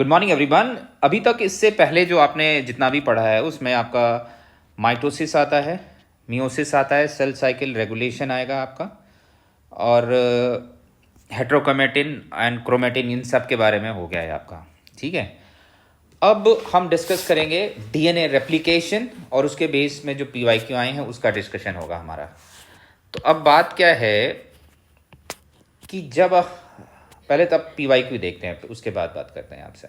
Morning everyone. अभी तक इससे पहले जो आपने जितना भी पढ़ा है उसमें आपका माइटोसिस आता है, मियोसिस आता है, सेल साइकिल रेगुलेशन आएगा आपका, और हेट्रोक्रोमेटिन एंड क्रोमेटिन, इन सब के बारे में हो गया है आपका। ठीक है, अब हम डिस्कस करेंगे डीएनए रेप्लिकेशन और उसके बेस में जो पीवाईक्यू आए हैं उसका डिस्कशन होगा हमारा। तो अब बात क्या है कि जब पहले तब पीवाईक्यू देखते हैं, उसके बाद बात करते हैं आपसे।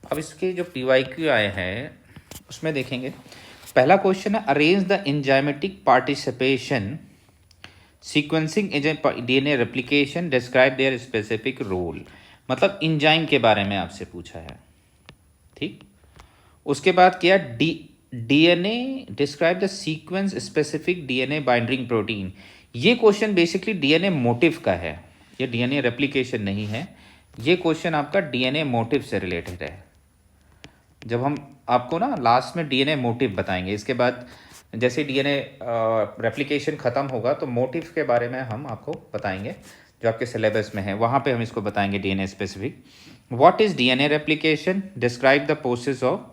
अब इसके जो पीवाईक्यू आए हैं उसमें देखेंगे, पहला क्वेश्चन है arrange the enzymatic participation sequencing DNA replication, describe their specific role. मतलब इंजाइम के बारे में आपसे पूछा है। ठीक, उसके बाद किया DNA describe the sequence specific DNA binding protein. ये क्वेश्चन बेसिकली डीएनए मोटिव का है, ये डीएनए रेप्लिकेशन नहीं है। ये क्वेश्चन आपका डीएनए मोटिव से रिलेटेड है। जब हम आपको ना लास्ट में डीएनए मोटिव बताएंगे, इसके बाद जैसे डीएनए रेप्लिकेशन ख़त्म होगा तो मोटिव के बारे में हम आपको बताएंगे, जो आपके सिलेबस में है वहाँ पे हम इसको बताएंगे DNA specific. What is DNA replication, describe the process of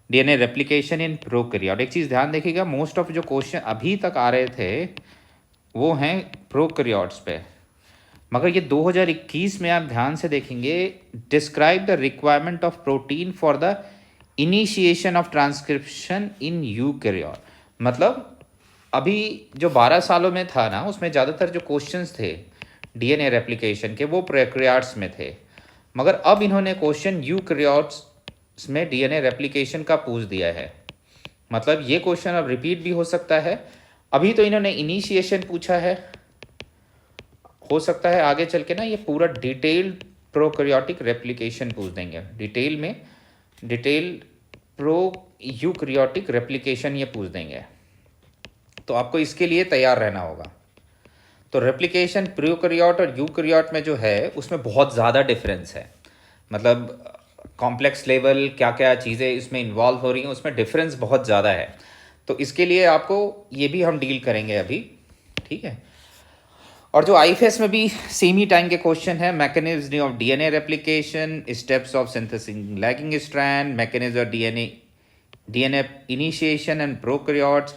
DNA replication in prokaryote. एक चीज़ ध्यान देखिएगा, मोस्ट ऑफ जो क्वेश्चन अभी तक आ रहे थे वो हैं प्रोकैरियोट्स पे, मगर ये 2021 में आप ध्यान से देखेंगे, describe the requirement of protein for the initiation of transcription in eukaryote. मतलब अभी जो 12 सालों में था ना, उसमें ज़्यादातर जो क्वेश्चंस थे डीएनए रेप्लिकेशन के वो प्रोकैरियोट्स में थे, मगर अब इन्होंने क्वेश्चन यूकैरियोट्स में डीएनए रेप्लिकेशन का पूछ दिया है। मतलब ये क्वेश्चन अब रिपीट भी हो सकता है। अभी तो इन्होंने इनिशिएशन पूछा है, हो सकता है आगे चल के ना ये पूरा डिटेल्ड प्रोकैरियोटिक रेप्लिकेशन पूछ देंगे, डिटेल में डिटेल प्रो यूकैरियोटिक रेप्लिकेशन ये पूछ देंगे। तो आपको इसके लिए तैयार रहना होगा। तो रेप्लिकेशन प्रोकैरियोट और यूकैरियोट में जो है उसमें बहुत ज़्यादा डिफरेंस है। मतलब कॉम्प्लेक्स लेवल क्या क्या चीज़ें इसमें इन्वॉल्व हो रही हैं, उसमें डिफरेंस बहुत ज़्यादा है। तो इसके लिए आपको ये भी हम डील करेंगे अभी। ठीक है, और जो आईएफएस में भी सेम ही टाइम के क्वेश्चन है, mechanism of DNA replication, steps of synthesizing lagging strand, mechanism of DNA initiation and prokaryotes,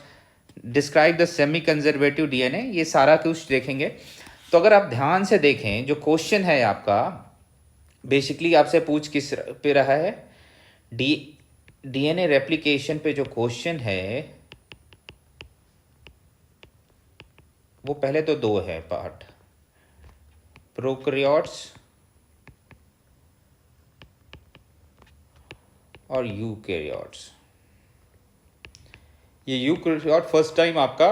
describe the semi conservative DNA, ये सारा कुछ देखेंगे। तो अगर आप ध्यान से देखें जो क्वेश्चन है आपका, बेसिकली आपसे पूछ किस पे रहा है, डीएनए रेप्लिकेशन पे जो क्वेश्चन है वो पहले तो दो है पार्ट, प्रोकैरियोट्स और यूकैरियोट्स। ये यूकैरियोट फर्स्ट टाइम आपका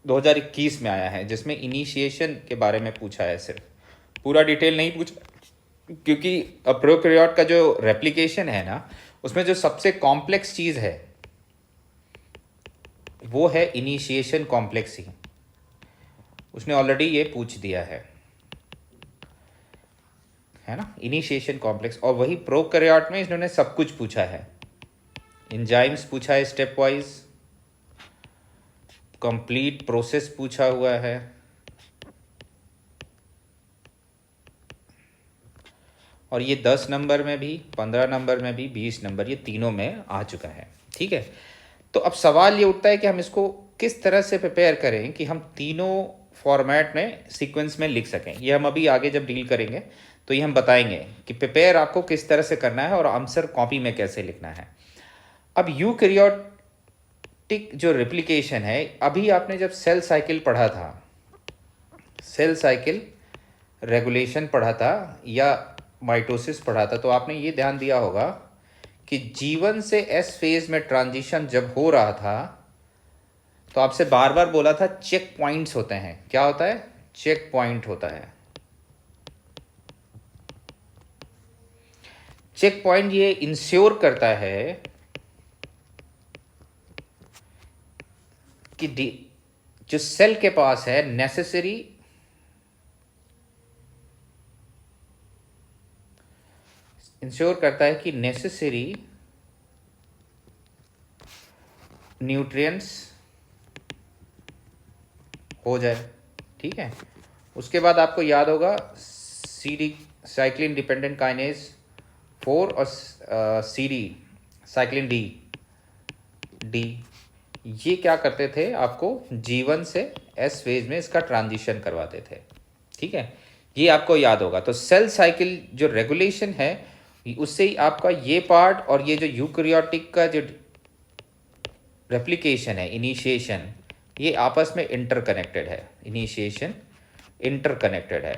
2021 में आया है, जिसमें इनिशिएशन के बारे में पूछा है, सिर्फ पूरा डिटेल नहीं पूछा, क्योंकि प्रोकैरियोट का जो रेप्लिकेशन है ना, उसमें जो सबसे कॉम्प्लेक्स चीज़ है वो है इनिशिएशन कॉम्प्लेक्स ही, उसने ऑलरेडी ये पूछ दिया है ना, इनिशिएशन कॉम्प्लेक्स। और वही प्रोकैरियोट में इन्होंने सब कुछ पूछा है, एंजाइम्स पूछा है स्टेप वाइज, कंप्लीट प्रोसेस पूछा हुआ है, और ये 10 नंबर में भी, 15 नंबर में भी, 20 नंबर, ये तीनों में आ चुका है। ठीक है, तो अब सवाल ये उठता है कि हम इसको किस तरह से प्रिपेयर करें कि हम तीनों फॉर्मेट में सीक्वेंस में लिख सकें। ये हम अभी आगे जब डील करेंगे तो ये हम बताएंगे कि प्रिपेयर आपको किस तरह से करना है और आंसर कॉपी में कैसे लिखना है। अब यूकैरियोटिक जो रेप्लिकेशन है, अभी आपने जब सेल साइकिल पढ़ा था, सेल साइकिल रेगुलेशन पढ़ा था या माइटोसिस पढ़ा था, तो आपने ये ध्यान दिया होगा कि जीवन से एस फेज में ट्रांजिशन जब हो रहा था तो आपसे बार बार बोला था चेक पॉइंट्स होते हैं। क्या होता है? चेक पॉइंट होता है। चेक पॉइंट ये इंश्योर करता है कि जो सेल के पास है नेसेसरी इंश्योर करता है कि नेसेसरी न्यूट्रिएंट्स हो जाए। ठीक है। उसके बाद आपको याद होगा CD साइक्लिन डिपेंडेंट काइनेज 4 और CD साइक्लिन डी ये क्या करते थे, आपको G1 से S फेज में इसका ट्रांजिशन करवाते थे। ठीक है, ये आपको याद होगा। तो सेल साइकिल जो रेगुलेशन है उससे ही आपका ये पार्ट और ये जो यूकैरियोटिक का जो रेप्लिकेशन है, इनिशिएशन, ये आपस में इंटरकनेक्टेड है। इनिशिएशन इंटरकनेक्टेड है।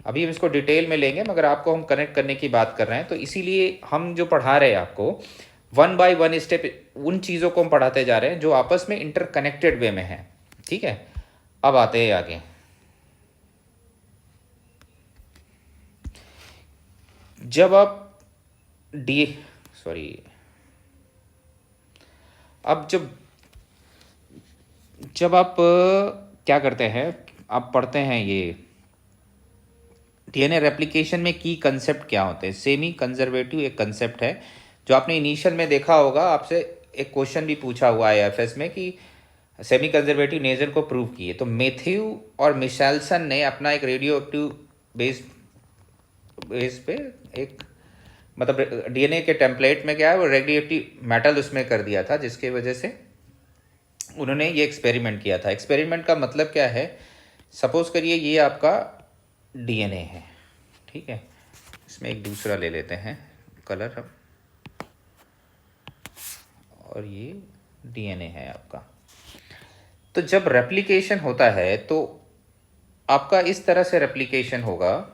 अभी हम इसको डिटेल में लेंगे, मगर आपको हम कनेक्ट करने की बात कर रहे हैं। तो इसीलिए हम जो पढ़ा रहे हैं आपको 1 by 1 स्टेप, उन चीज़ों को हम पढ़ाते जा रहे हैं जो आपस में इंटरकनेक्टेड वे में है। ठीक है, अब आते हैं आगे। जब आप अब जब आप क्या करते हैं, आप पढ़ते हैं ये डीएनए रेप्लिकेशन में की कंसेप्ट क्या होते हैं। सेमी कंजर्वेटिव एक कंसेप्ट है जो आपने इनिशियल में देखा होगा। आपसे एक क्वेश्चन भी पूछा हुआ है एफएस में कि सेमी कंजर्वेटिव नेचर को प्रूव किए। तो मैथ्यू और मिशेल्सन ने अपना एक रेडियो एक्टिव बेस पे एक मतलब डीएनए के टेम्पलेट में क्या है वो रेडियो एक्टिव मेटल उसमें कर दिया था, जिसकी वजह से उन्होंने ये एक्सपेरिमेंट किया था। एक्सपेरिमेंट का मतलब क्या है, सपोज करिए ये आपका डीएनए है। ठीक है, इसमें एक दूसरा ले लेते हैं कलर हम, और ये डीएनए है आपका। तो जब रेप्लिकेशन होता है तो आपका इस तरह से रेप्लिकेशन होगा,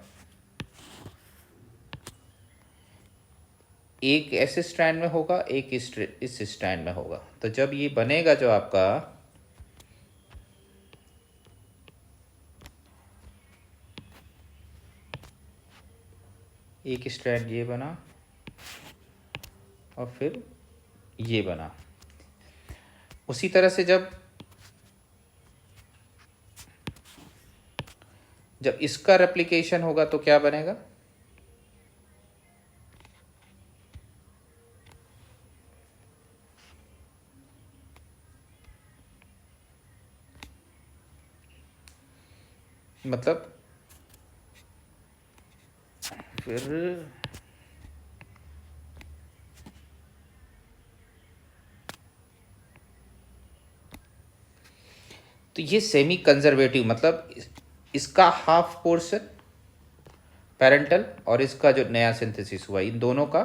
एक ऐसे स्ट्रैंड में होगा, एक इस स्ट्रैंड में होगा। तो जब ये बनेगा जो आपका एक स्ट्रैंड ये बना और फिर ये बना, उसी तरह से जब इसका रेप्लिकेशन होगा तो क्या बनेगा, मतलब फिर तो ये सेमी कंजर्वेटिव मतलब इसका हाफ पोर्शन पेरेंटल और इसका जो नया सिंथेसिस हुआ, इन दोनों का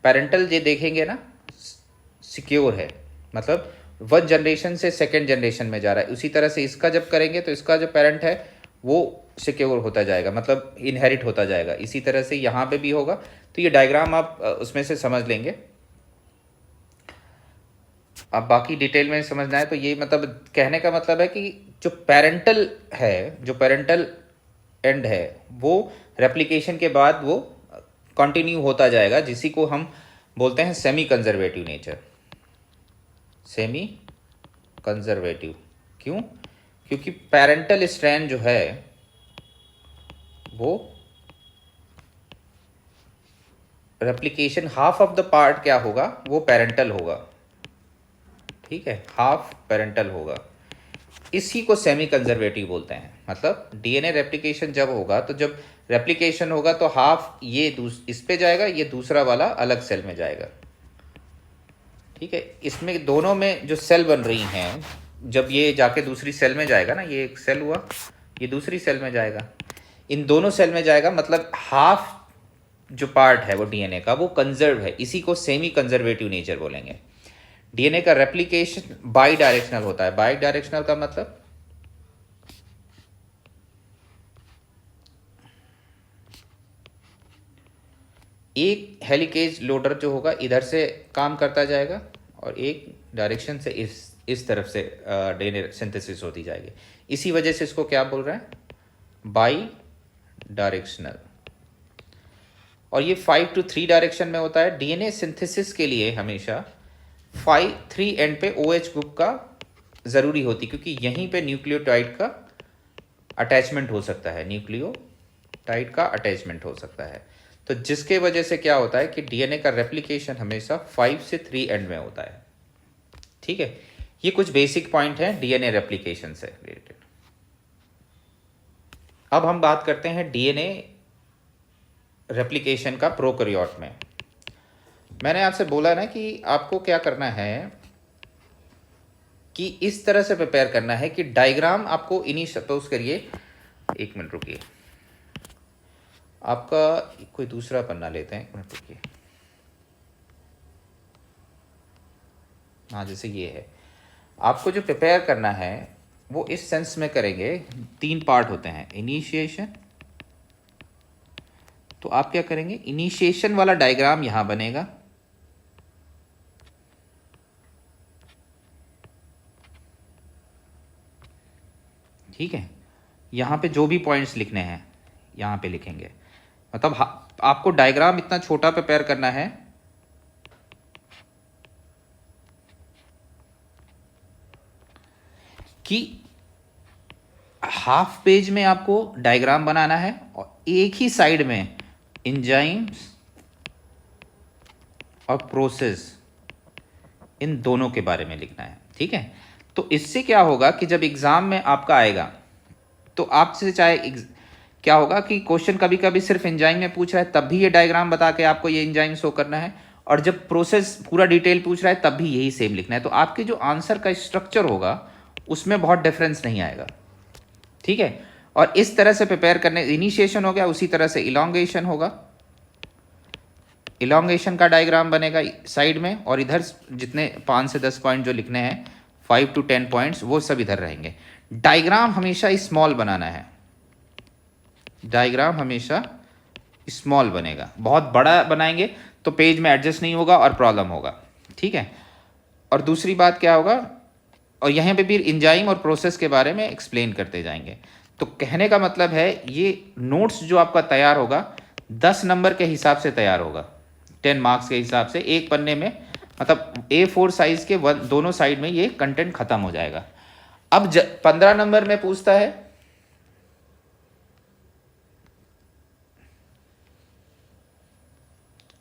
पेरेंटल ये देखेंगे ना सिक्योर है, मतलब 1 जनरेशन से 2nd जनरेशन में जा रहा है। उसी तरह से इसका जब करेंगे तो इसका जो पेरेंट है वो सिक्योर होता जाएगा, मतलब इनहेरिट होता जाएगा। इसी तरह से यहाँ पे भी होगा। तो ये डायग्राम आप उसमें से समझ लेंगे। अब बाकी डिटेल में समझना है तो ये मतलब कहने का मतलब है कि जो पेरेंटल है, जो पेरेंटल एंड है, वो रेप्लिकेशन के बाद वो कंटिन्यू होता जाएगा, जिसी को हम बोलते हैं semi conservative nature. Semi conservative क्यों? क्योंकि पेरेंटल स्ट्रैंड जो है वो replication half of the part क्या होगा, वो पेरेंटल होगा। ठीक है, हाफ पेरेंटल होगा। इसी को सेमी कंजर्वेटिव बोलते हैं। मतलब डीएनए रेप्लिकेशन जब होगा, तो जब रेप्लिकेशन होगा तो हाफ ये इस पे जाएगा, ये दूसरा वाला अलग सेल में जाएगा। ठीक है, इसमें दोनों में जो सेल बन रही हैं, जब ये जाके दूसरी सेल में जाएगा ना, ये एक सेल हुआ, ये दूसरी सेल में जाएगा, इन दोनों सेल में जाएगा, मतलब हाफ जो पार्ट है वो डीएनए का वो कंजर्व है। इसी को सेमी कंजर्वेटिव नेचर बोलेंगे। डीएनए का रेप्लिकेशन बाई डायरेक्शनल होता है। बाई डायरेक्शनल का मतलब एक हेलिकेज लोडर जो होगा इधर से काम करता जाएगा और एक डायरेक्शन से इस तरफ से डीएनए सिंथेसिस होती जाएगी। इसी वजह से इसको क्या बोल रहे हैं, बाई डायरेक्शनल। और ये 5 to 3 डायरेक्शन में होता है। डीएनए सिंथेसिस के लिए हमेशा 3 एंड पे OH ग्रुप का ज़रूरी होती, क्योंकि यहीं पे न्यूक्लियोटाइड का अटैचमेंट हो सकता है, न्यूक्लियोटाइड का अटैचमेंट हो सकता है। तो जिसके वजह से क्या होता है कि डीएनए का रेप्लिकेशन हमेशा 5 से 3 एंड में होता है। ठीक है, ये कुछ बेसिक पॉइंट है डीएनए रेप्लिकेशन से रिलेटेड। अब हम बात करते हैं डीएनए रेप्लिकेशन का प्रोकैरियोट में। मैंने आपसे बोला ना कि आपको क्या करना है कि इस तरह से प्रिपेयर करना है कि डायग्राम आपको इन्हीं, सपोज करिए, एक मिनट रुकिए, आपका कोई दूसरा पन्ना लेते हैं, एक मिनट रुकिए। हाँ, जैसे ये है, आपको जो प्रिपेयर करना है वो इस सेंस में करेंगे। 3 पार्ट होते हैं, इनिशिएशन। तो आप क्या करेंगे, इनिशिएशन वाला डायग्राम यहां बनेगा, ठीक है। यहां पे जो भी पॉइंट्स लिखने हैं यहां पे लिखेंगे। मतलब आपको डायग्राम इतना छोटा प्रिपेयर करना है कि हाफ पेज में आपको डायग्राम बनाना है और एक ही साइड में एंजाइम्स और प्रोसेस, इन दोनों के बारे में लिखना है, ठीक है। तो इससे क्या होगा कि जब एग्जाम में आपका आएगा तो आपसे चाहे क्या होगा कि क्वेश्चन कभी कभी सिर्फ एंजाइम में पूछ रहा है तब भी ये डायग्राम बता के आपको ये एंजाइम शो करना है, और जब प्रोसेस पूरा डिटेल पूछ रहा है तब भी यही सेम लिखना है। तो आपके जो आंसर का स्ट्रक्चर होगा उसमें बहुत डिफरेंस नहीं आएगा, ठीक है। और इस तरह से प्रिपेयर करने, इनिशिएशन हो गया, उसी तरह से इलोंगेशन होगा, इलोंगेशन का डायग्राम बनेगा साइड में, और इधर जितने 5 से 10 पॉइंट जो लिखने हैं, 5 to 10 पॉइंट्स, वो सब इधर रहेंगे। डायग्राम हमेशा स्मॉल बनाना है, डायग्राम हमेशा स्मॉल बनेगा। बहुत बड़ा बनाएंगे तो पेज में एडजस्ट नहीं होगा और प्रॉब्लम होगा, ठीक है। और दूसरी बात क्या होगा, और यहाँ पे भी एंजाइम और प्रोसेस के बारे में एक्सप्लेन करते जाएंगे। तो कहने का मतलब है ये नोट्स जो आपका तैयार होगा 10 नंबर के हिसाब से तैयार होगा, 10 मार्क्स के हिसाब से, एक पन्ने में, मतलब A4 साइज के दोनों साइड में ये कंटेंट खत्म हो जाएगा। अब 15 नंबर में पूछता है,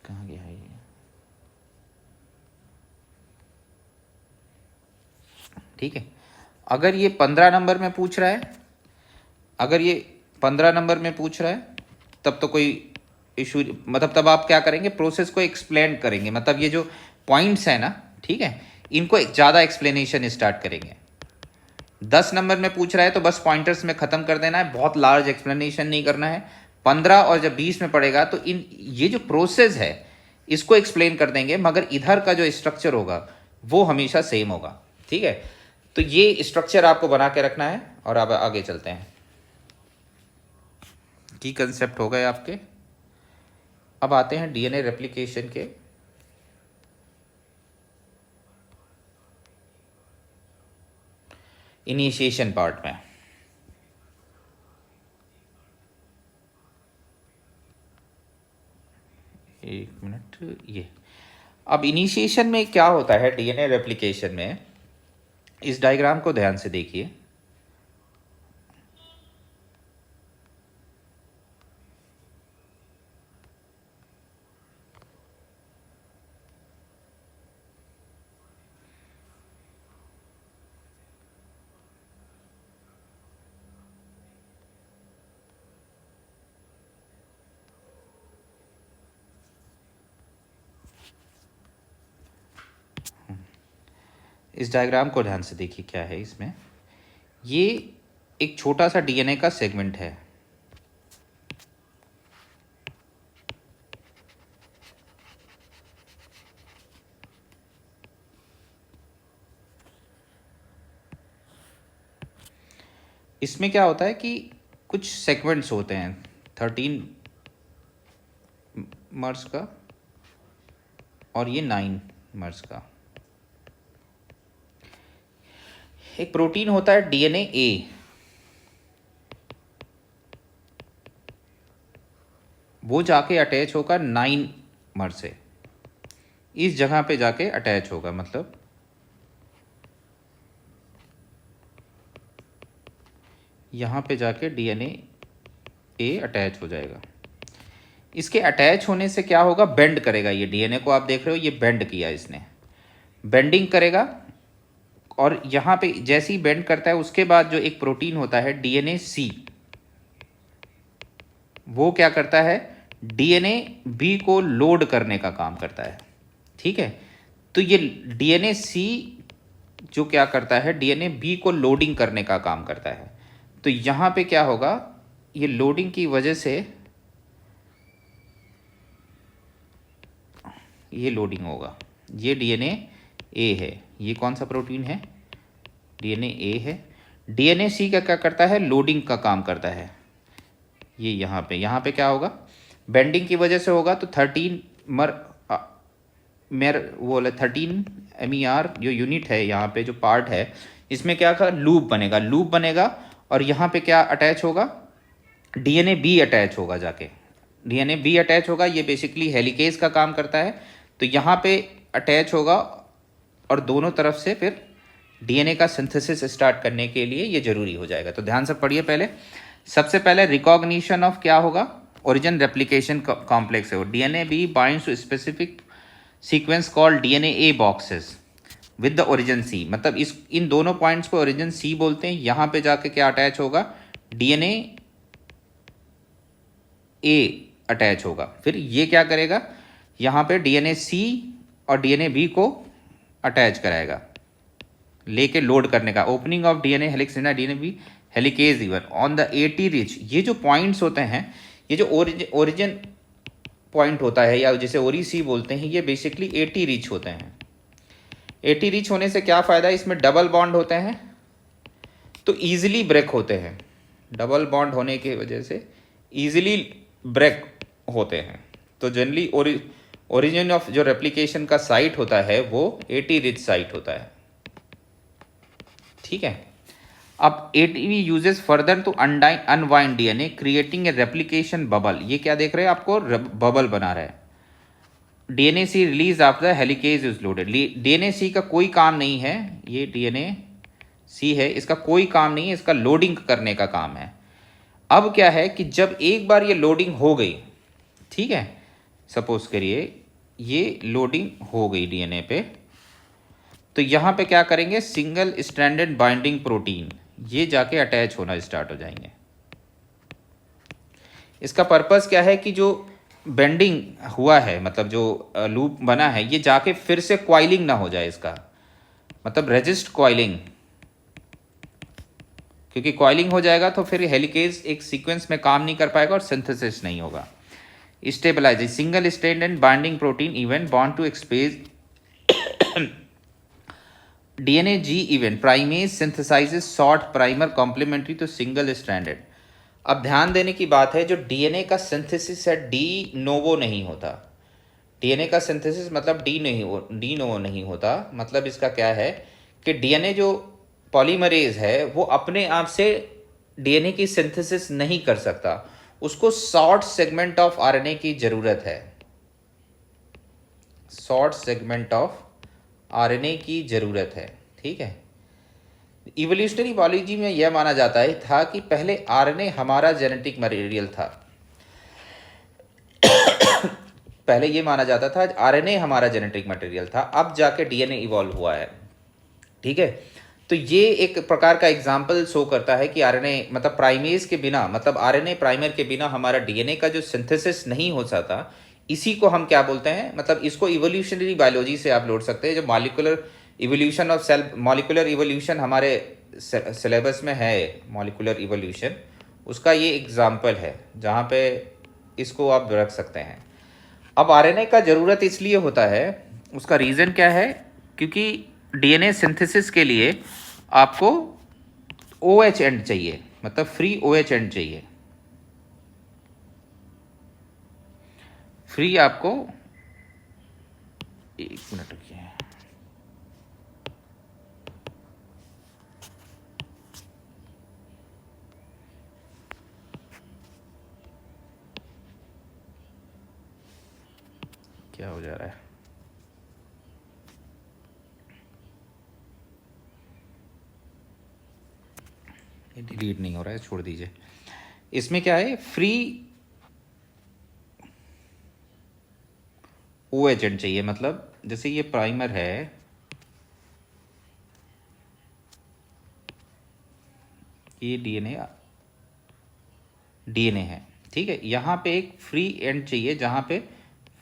कहाँ गया है ये, ठीक है। अगर ये 15 नंबर में पूछ रहा है, अगर ये 15 नंबर में पूछ रहा है तब तो कोई इशू, मतलब तब आप क्या करेंगे, प्रोसेस को एक्सप्लेन करेंगे, मतलब ये जो पॉइंट्स है ना, ठीक है, इनको ज़्यादा एक्सप्लेनेशन स्टार्ट करेंगे। 10 नंबर में पूछ रहा है तो बस पॉइंटर्स में ख़त्म कर देना है, बहुत लार्ज एक्सप्लेनेशन नहीं करना है। 15 और जब 20 में पड़ेगा तो ये जो प्रोसेस है इसको एक्सप्लेन कर देंगे, मगर इधर का जो स्ट्रक्चर होगा वो हमेशा सेम होगा, ठीक है। तो ये स्ट्रक्चर आपको बना के रखना है। और अब आगे चलते हैं, की कंसेप्ट हो गए आपके। अब आते हैं डीएनए रेप्लिकेशन के इनिशिएशन पार्ट में। एक मिनट, ये अब इनिशिएशन में क्या होता है डीएनए रेप्लिकेशन में, इस डायग्राम को ध्यान से देखिए। इस डायग्राम को ध्यान से देखिए, क्या है इसमें, ये एक छोटा सा डीएनए का सेगमेंट है, इसमें क्या होता है कि कुछ सेगमेंट्स होते हैं 13 मर्स का और ये 9 मर्स का। एक प्रोटीन होता है डीएनए ए, वो जाके अटैच होगा 9 मर से, इस जगह पे जाके अटैच होगा, मतलब यहाँ पे जाके डीएनए ए अटैच हो जाएगा। इसके अटैच होने से क्या होगा, बेंड करेगा। ये डीएनए को आप देख रहे हो, ये बेंड किया इसने, बेंडिंग करेगा, और यहाँ पे जैसे ही बेंड करता है उसके बाद जो एक प्रोटीन होता है डीएनए सी, वो क्या करता है, डीएनए बी को लोड करने का काम करता है। ठीक है, तो ये डीएनए सी जो क्या करता है, डीएनए बी को लोडिंग करने का काम करता है। तो यहाँ पे क्या होगा, ये लोडिंग की वजह से ये लोडिंग होगा। ये डीएनए ए है, ये कौन सा प्रोटीन है, डीएनए ए है। डीएनए सी का क्या करता है, लोडिंग का काम करता है। ये यहाँ पे क्या होगा, बेंडिंग की वजह से होगा। तो 13 मेर वो 13 MER जो यूनिट है, यहाँ पे जो पार्ट है, इसमें क्या का लूप बनेगा, और यहाँ पे क्या अटैच होगा, डीएनए बी अटैच होगा जाके, डीएनए बी अटैच होगा। ये बेसिकली हेलिकेज का काम करता है। तो यहाँ पे अटैच होगा और दोनों तरफ से फिर डीएनए का सिंथेसिस स्टार्ट करने के लिए ये जरूरी हो जाएगा। तो ध्यान से पढ़िए। पहले सबसे पहले रिकॉग्निशन ऑफ क्या होगा, ओरिजिन रेप्लिकेशन कॉम्प्लेक्स है वो। DNA B binds to specific sequence called DNA A boxes with the origin C, मतलब इन दोनों पॉइंट्स को ओरिजिन सी बोलते हैं। यहाँ पे जाके क्या अटैच होगा, डीएनए ए अटैच होगा। फिर ये क्या करेगा, यहाँ पे डीएनए सी और डीएनए बी को अटैच कराएगा, लेके लोड करने का। Opening of DNA helix in DNA be helicase even on the AT rich. ये जो पॉइंट्स होते हैं, ये जो ओरिजिन पॉइंट होता है या जिसे ओरी सी बोलते हैं, ये बेसिकली एटी रिच होते हैं। एटी रिच होने से क्या फ़ायदा है, इसमें डबल बॉन्ड होते हैं तो ईजिली ब्रेक होते हैं। डबल बॉन्ड होने की वजह से ईजिली ब्रेक होते हैं। तो जनरली ओरिजिन ऑफ जो रेप्लिकेशन का साइट होता है वो एटी रिच साइट होता है। ठीक है, अब ATP uses further to unwind DNA creating a replication bubble. ये क्या देख रहे हैं, आपको बबल बना रहा है। DNA C release after helicase is loaded. DNA C का कोई काम नहीं है, ये डीएनए सी है, इसका कोई काम नहीं है, इसका लोडिंग करने का काम है। अब क्या है कि जब एक बार ये लोडिंग हो गई, ठीक है, सपोज करिए ये लोडिंग हो गई डीएनए पे, तो यहाँ पे क्या करेंगे, सिंगल स्ट्रैंडेड बाइंडिंग प्रोटीन ये जाके अटैच होना स्टार्ट हो जाएंगे। इसका पर्पस क्या है कि जो बेंडिंग हुआ है, मतलब जो लूप बना है, ये जाके फिर से क्वाइलिंग ना हो जाए इसका, मतलब रेजिस्ट क्वाइलिंग। क्योंकि क्वाइलिंग हो जाएगा तो फिर हेलिकेज एक सीक्वेंस में काम नहीं कर पाएगा और सिंथेसिस नहीं होगा। Stabilize single stranded binding protein event bond to exposed DNA G event primase synthesizes short primer complementary to single stranded. अब ध्यान देने की बात है, जो डीएनए का सिंथेसिस है डी नोवो नहीं होता। डीएनए का सिंथेसिस मतलब डी नोवो नहीं होता। मतलब इसका क्या है कि डीएनए जो पॉलीमरेज है वो अपने आप से डीएनए की सिंथेसिस नहीं कर सकता, उसको शॉर्ट सेगमेंट ऑफ आरएनए की जरूरत है। शॉर्ट सेगमेंट ऑफ आरएनए की जरूरत है। ठीक है, इवोल्यूशनरी बायोलॉजी में यह माना जाता है था कि पहले आरएनए हमारा जेनेटिक मटेरियल था। पहले ये माना जाता था आरएनए हमारा जेनेटिक मटेरियल था, अब जाके डीएनए इवॉल्व हुआ है। ठीक है, तो ये एक प्रकार का एग्जाम्पल शो करता है कि आरएनए मतलब प्राइमेज के बिना, मतलब आरएनए प्राइमर के बिना हमारा डीएनए का जो सिंथेसिस नहीं हो सकता, इसी को हम क्या बोलते हैं, मतलब इसको इवोल्यूशनरी बायोलॉजी से आप जोड़ सकते हैं। जो molecular evolution of cell, molecular evolution हमारे सिलेबस में है, मॉलिक्यूलर इवोल्यूशन, उसका ये एग्जाम्पल है जहाँ पे इसको आप रख सकते हैं। अब आरएनए का ज़रूरत इसलिए होता है, उसका रीज़न क्या है, क्योंकि डीएनए सिंथेसिस के लिए आपको OH एंड चाहिए, मतलब फ्री OH एंड चाहिए। फ्री आपको, एक मिनट रुकिए, क्या हो जा रहा है, ये डिलीट नहीं हो रहा है, छोड़ दीजिए। इसमें क्या है, फ्री OH एंड चाहिए। मतलब जैसे ये प्राइमर है, ये डीएनए है, ठीक है, यहाँ पे एक फ्री एंड चाहिए जहाँ पे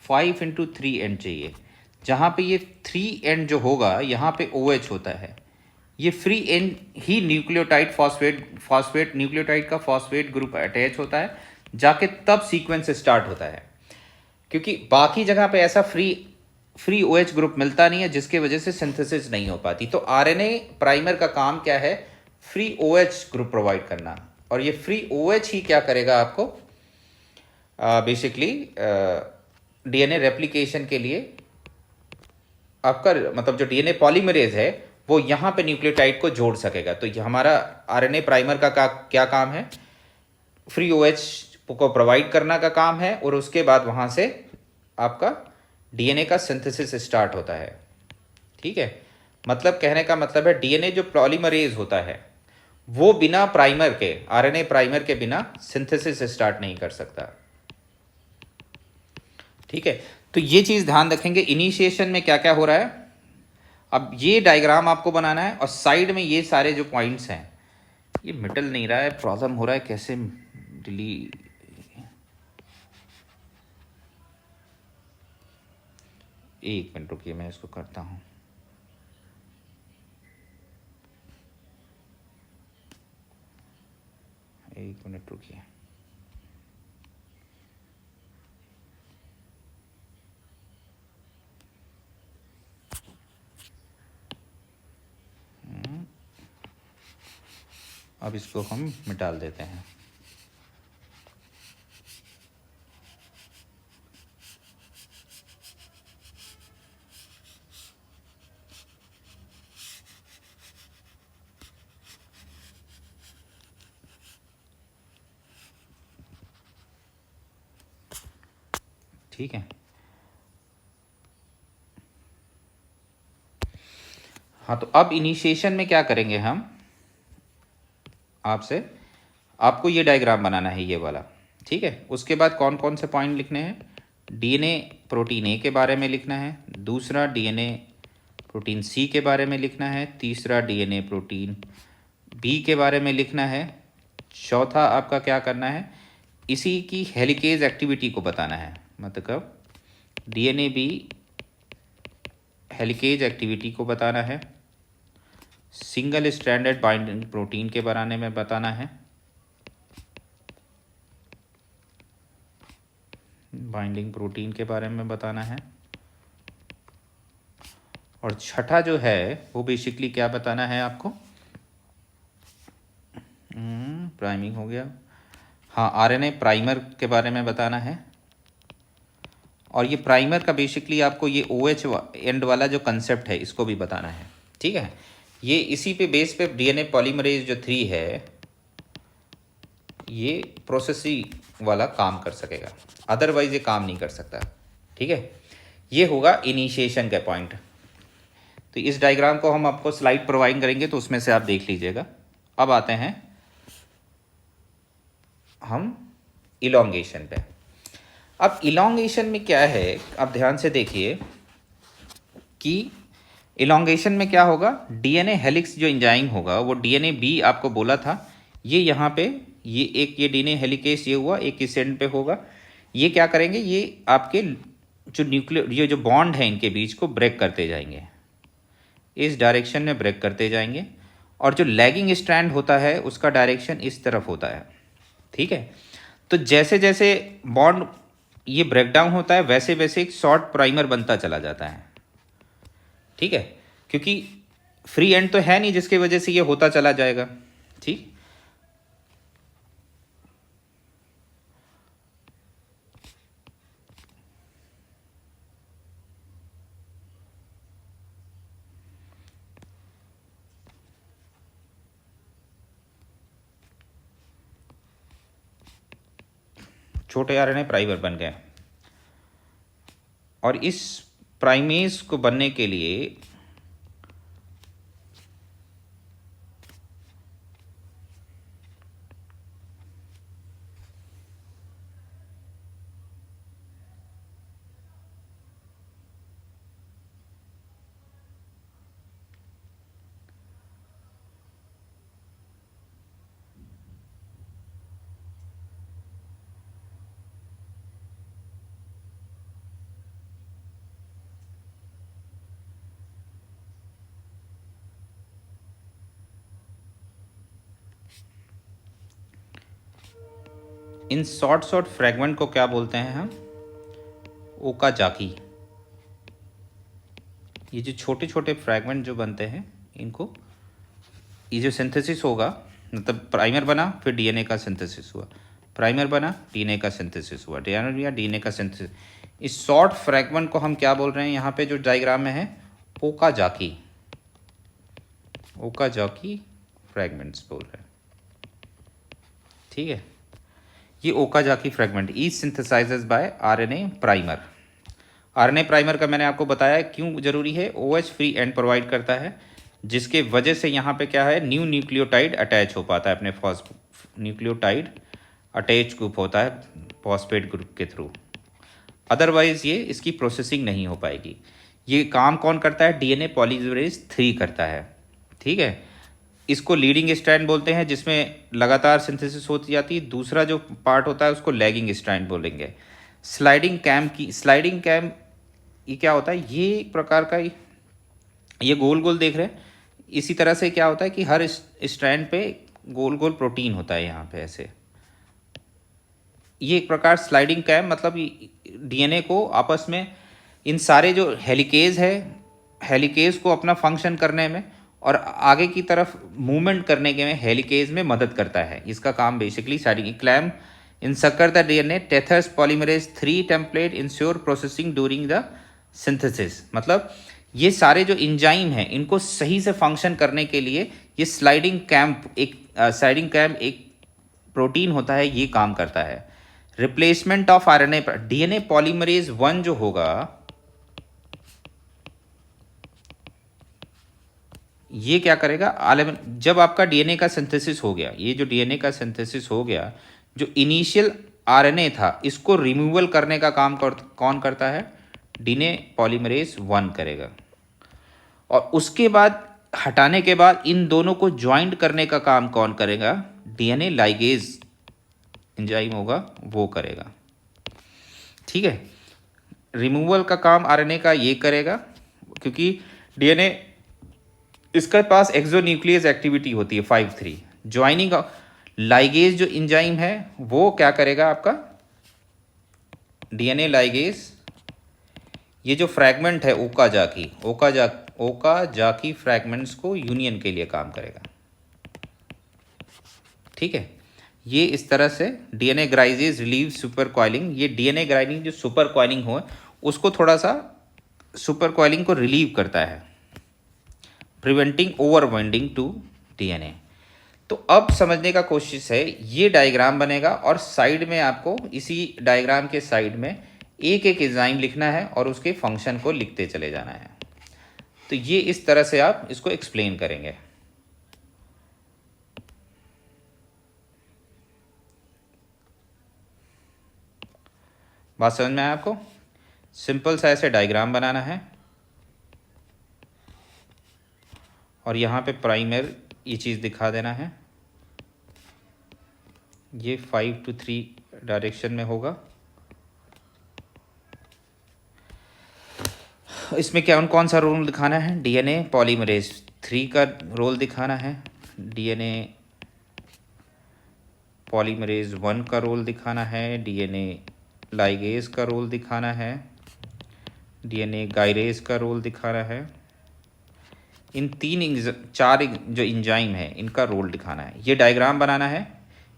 5 × 3 एंड चाहिए, जहाँ पे ये 3 एंड जो होगा यहाँ पे OH होता है। ये free and he nucleotide phosphate nucleotide का फॉस्फेट ग्रुप अटैच होता है, जाके तब सीक्वेंस स्टार्ट होता है। क्योंकि बाकी जगह पे ऐसा फ्री OH ग्रुप मिलता नहीं है, जिसके वजह से सिंथेसिस नहीं हो पाती। तो RNA प्राइमर का काम क्या है? फ्री OH ग्रुप प्रोवाइड करना। और ये फ्री OH ही क्या करेगा आपको बेसिकली DNA रेप्लिकेशन के लिए आपका मतलब जो DNA पॉलीमरेज है वो यहाँ पे न्यूक्लियोटाइड को जोड़ सकेगा। तो ये हमारा RNA प्राइमर का क्या काम है? फ्री OH को प्रोवाइड करना का काम है, और उसके बाद वहाँ से आपका DNA का सिंथेसिस स्टार्ट होता है। ठीक है, मतलब कहने का मतलब है DNA जो पॉलीमरेज होता है वो बिना प्राइमर के, RNA प्राइमर के बिना सिंथेसिस स्टार्ट नहीं कर सकता। ठीक है, तो ये चीज़ ध्यान रखेंगे इनिशिएशन में क्या क्या हो रहा है। अब ये डायग्राम आपको बनाना है, और साइड में ये सारे जो पॉइंट्स हैं, ये मिटल नहीं रहा है, प्रॉब्लम हो रहा है कैसे डिलीट। एक मिनट रुकिए, मैं इसको करता हूँ। एक मिनट रुकिए। अब इसको हम मिटा देते हैं। ठीक है, हाँ, तो अब इनिशिएशन में क्या करेंगे हम, आपसे आपको ये डायग्राम बनाना है, ये वाला। ठीक है, उसके बाद कौन कौन से पॉइंट लिखने हैं? DNA प्रोटीन A के बारे में लिखना है, दूसरा DNA प्रोटीन C के बारे में लिखना है, तीसरा DNA प्रोटीन B के बारे में लिखना है, चौथा आपका क्या करना है, इसी की हेलिकेज एक्टिविटी को बताना है। मतलब DNA B हेलिकेज एक्टिविटी को बताना है, सिंगल स्ट्रैंडेड बाइंडिंग प्रोटीन के बारे में बताना है, बाइंडिंग प्रोटीन के बारे में बताना है, और छठा जो है वो बेसिकली क्या बताना है आपको? प्राइमिंग हो गया, हाँ, RNA प्राइमर के बारे में बताना है। और ये प्राइमर का बेसिकली आपको ये OH एंड वाला जो कंसेप्ट है इसको भी बताना है। ठीक है, ये इसी पे बेस पे DNA पॉलीमरेज जो 3 है ये प्रोसेसिंग वाला काम कर सकेगा, अदरवाइज ये काम नहीं कर सकता। ठीक है, ये होगा इनिशिएशन का पॉइंट। तो इस डायग्राम को हम आपको स्लाइड प्रोवाइड करेंगे, तो उसमें से आप देख लीजिएगा। अब आते हैं हम इलोंगेशन पे। अब इलोंगेशन में क्या है, आप ध्यान से देखिए कि इलोंगेशन में क्या होगा, DNA हेलिक्स जो एंजाइम होगा वो DNA B आपको बोला था, ये यहाँ पे ये DNA हेलिकेस ये हुआ, एक इस एंड पे होगा। ये क्या करेंगे, ये आपके जो न्यूक्लियर ये जो बॉन्ड है इनके बीच को ब्रेक करते जाएंगे, इस डायरेक्शन में ब्रेक करते जाएंगे, और जो लैगिंग स्ट्रैंड होता है उसका डायरेक्शन इस तरफ होता है। ठीक है, तो जैसे जैसे बॉन्ड ये ब्रेक डाउन होता है वैसे वैसे एक शॉर्ट प्राइमर बनता चला जाता है। ठीक है, क्योंकि फ्री एंड तो है नहीं जिसकी वजह से ये होता चला जाएगा। ठीक, छोटे RNA प्राइमर बन गए, और इस प्राइमेज को बनने के लिए इन शॉर्ट फ्रेगमेंट को क्या बोलते हैं हम? ओकाजाकी। ये जो छोटे छोटे फ्रेगमेंट जो बनते हैं, इनको, ये जो सिंथेसिस होगा, मतलब प्राइमर बना फिर डीएनए का सिंथेसिस हुआ, प्राइमर बना डीएनए का सिंथेसिस हुआ, डीएनए का सिंथेसिस, इस शॉर्ट फ्रेगमेंट को हम क्या बोल रहे हैं? यहाँ पे जो डायग्राम में है, ओकाजाकी, ओकाजाकी फ्रेगमेंट्स बोल रहे हैं। ठीक है, ये Okazaki fragment is synthesises by RNA primer. RNA primer का मैंने आपको बताया क्यों जरूरी है। ओएच फ्री एंड प्रोवाइड करता है, जिसके वजह से यहाँ पे क्या है, न्यू न्यूक्लियोटाइड अटैच हो पाता है अपने न्यूक्लियोटाइड अटैच ग्रुप होता है फॉस्फेट ग्रुप के थ्रू, अदरवाइज ये इसकी प्रोसेसिंग नहीं हो पाएगी। ये काम कौन करता है? डीएनए पॉलीमरेज 3 करता है। ठीक है, इसको लीडिंग स्ट्रैंड बोलते हैं, जिसमें लगातार सिंथेसिस होती जाती है। दूसरा जो पार्ट होता है उसको लैगिंग स्ट्रैंड बोलेंगे। स्लाइडिंग कैम ये क्या होता है? ये एक प्रकार का, ये गोल गोल देख रहे हैं, इसी तरह से क्या होता है कि हर स्ट्रैंड पे गोल गोल प्रोटीन होता है यहाँ पे ऐसे। ये एक प्रकार स्लाइडिंग कैम, मतलब डीएनए को आपस में, इन सारे जो हेलिकेज है, हेलिकेज को अपना फंक्शन करने में और आगे की तरफ मूवमेंट करने के में हेलिकेज में मदद करता है। इसका काम basically sliding clamp encircle the DNA tethers polymerase 3 template ensure processing during the synthesis. मतलब ये सारे जो इंजाइम हैं, इनको सही से फंक्शन करने के लिए ये स्लाइडिंग कैम एक प्रोटीन होता है, ये काम करता है। Replacement of RNA, DNA polymerase 1 जो होगा, ये क्या करेगा? जब आपका डीएनए का सिंथेसिस हो गया, ये जो डीएनए का सिंथेसिस हो गया, जो इनिशियल आरएनए था, इसको रिमूवल करने का काम कौन करता है? डीएनए पॉलीमरेज 1 करेगा। और उसके बाद, हटाने के बाद, इन दोनों को ज्वाइंट करने का काम कौन करेगा? डीएनए लाइगेज एंजाइम होगा, वो करेगा। ठीक है, रिमूवल का काम आरएनए का ये करेगा, क्योंकि डीएनए, इसके पास एक्सोन्यूक्लियस एक्टिविटी होती है 5-3। ज्वाइनिंग लाइगेज जो एंजाइम है, वो क्या करेगा आपका? डीएनए लाइगेज, ये जो फ्रैगमेंट है ओकाजाकी फ्रैगमेंट्स को यूनियन के लिए काम करेगा। ठीक है, ये इस तरह से डीएनए ग्राइजेज रिलीव सुपर कॉइलिंग, ये डीएनए ग्राइडिंग जो सुपर कॉइलिंग हो, उसको थोड़ा सा सुपर कॉइलिंग को रिलीव करता है, preventing over binding to DNA. तो अब समझने का कोशिश है, ये डायग्राम बनेगा और साइड में आपको, इसी डायग्राम के साइड में एक एक एंजाइम लिखना है और उसके फंक्शन को लिखते चले जाना है। तो ये इस तरह से आप इसको एक्सप्लेन करेंगे। बात समझ में आया आपको? सिंपल सा ऐसे डायग्राम बनाना है और यहाँ पे प्राइमर ये चीज़ दिखा देना है। ये 5 to 3 डायरेक्शन में होगा। इसमें कौन सा रोल दिखाना है? डीएनए पॉलीमरेज 3 का रोल दिखाना है, डीएनए पॉलीमरेज 1 का रोल दिखाना है, डीएनए लाइगेज का रोल दिखाना है, डीएनए गायरेज का रोल दिखाना है। इन 4 जो इंजाइम है, इनका रोल दिखाना है। ये डायग्राम बनाना है,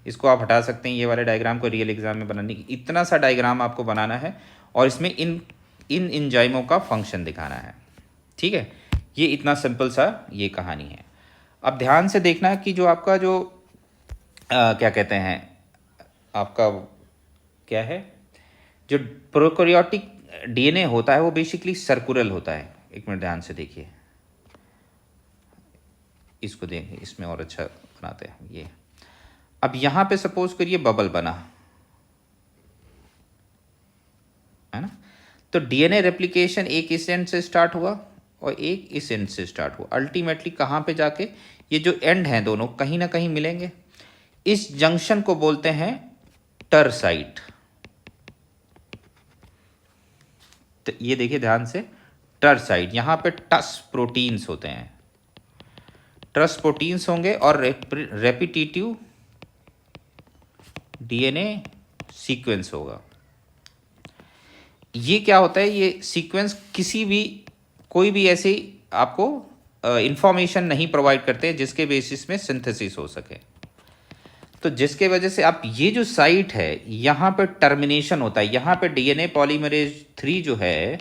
इसको आप हटा सकते हैं, ये वाले डायग्राम को रियल एग्जाम में बनाने की, इतना सा डायग्राम आपको बनाना है और इसमें इन इंजाइमों का फंक्शन दिखाना है। ठीक है, ये इतना सिंपल सा ये कहानी है। अब ध्यान से देखना कि जो आपका जो क्या कहते हैं, आपका क्या है, जो प्रोकैरियोटिक डीएनए होता है वो बेसिकली सर्कुलर होता है। एक मिनट ध्यान से देखिए, इसको देखें, इसमें और अच्छा बनाते हैं ये। अब यहाँ पे सपोज करिए बबल बना है ना, तो डीएनए रेप्लिकेशन एक इस एंड से स्टार्ट हुआ और एक इस एंड से स्टार्ट हुआ। अल्टीमेटली कहाँ पे जाके ये जो एंड हैं दोनों कहीं ना कहीं मिलेंगे। इस जंक्शन को बोलते हैं टर साइट। तो ये देखिए ध्यान से, टर साइट, यहाँ पे टस प्रोटीन्स होते हैं, ट्रस प्रोटीन्स होंगे और रेपिटेटिव डीएनए सीक्वेंस होगा। ये क्या होता है, ये सीक्वेंस किसी भी कोई भी ऐसी आपको इंफॉर्मेशन नहीं प्रोवाइड करते जिसके बेसिस में सिंथेसिस हो सके। तो जिसके वजह से आप ये जो साइट है यहाँ पे टर्मिनेशन होता है, यहाँ पे डीएनए पॉलीमरेज 3 जो है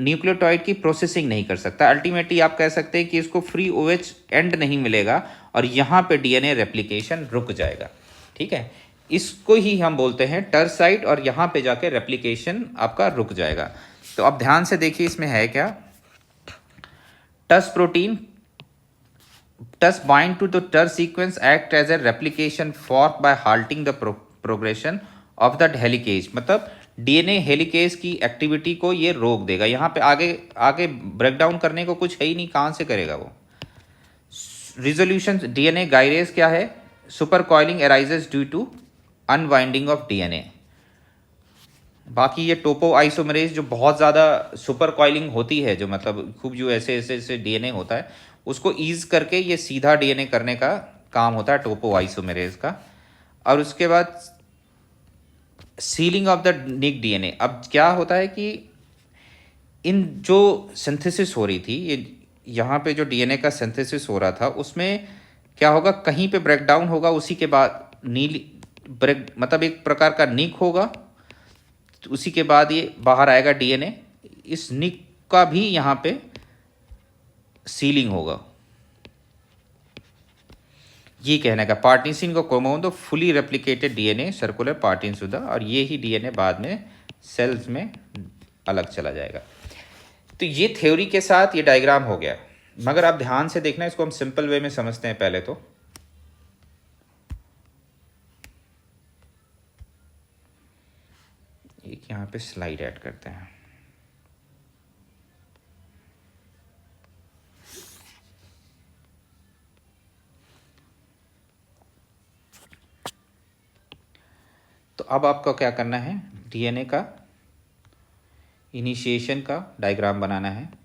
न्यूक्लियोटाइड की प्रोसेसिंग नहीं कर सकता। अल्टीमेटली आप कह सकते हैं कि इसको फ्री ओएच एंड नहीं मिलेगा और यहाँ पे डीएनए रेप्लिकेशन रुक जाएगा। ठीक है, इसको ही हम बोलते हैं टर साइट, और यहाँ पे जाके रेप्लिकेशन आपका रुक जाएगा। तो अब ध्यान से देखिए इसमें है क्या, Tus protein Tus bind to the Ter sequence act as a replication fork by halting the progression of the helicase. मतलब डीएनए हेलिकेज की एक्टिविटी को ये रोक देगा। यहाँ पे आगे आगे ब्रेक डाउन करने को कुछ है ही नहीं, कहाँ से करेगा वो। रिजोल्यूशन डीएनए गायरेज क्या है, super coiling arises due to unwinding of DNA. बाकी ये टोपो आइसोमरेज जो बहुत ज़्यादा सुपर कॉइलिंग होती है, जो मतलब खूब जो ऐसे ऐसे ऐसे डीएनए होता है उसको ईज करके ये सीधा डीएनए करने का काम होता है टोपो आइसोमरेज का। और उसके बाद sealing of the nick DNA. अब क्या होता है कि इन जो सिंथेसिस हो रही थी, ये यहाँ पे जो डीएनए का सिंथेसिस हो रहा था उसमें क्या होगा, कहीं पे ब्रेक डाउन होगा, उसी के बाद नीली ब्रेक मतलब एक प्रकार का निक होगा, तो उसी के बाद ये बाहर आएगा डीएनए। इस निक का भी यहाँ पे सीलिंग होगा। ये कहने का पार्टीशन को कोमोन तो fully replicated DNA circular partition, और ये ही डीएनए बाद में सेल्स में अलग चला जाएगा। तो ये थ्योरी के साथ ये डायग्राम हो गया, मगर आप ध्यान से देखना, इसको हम सिंपल वे में समझते हैं पहले। तो एक यहाँ पे स्लाइड ऐड करते हैं। तो अब आपको क्या करना है, डीएनए का इनिशिएशन का डायग्राम बनाना है।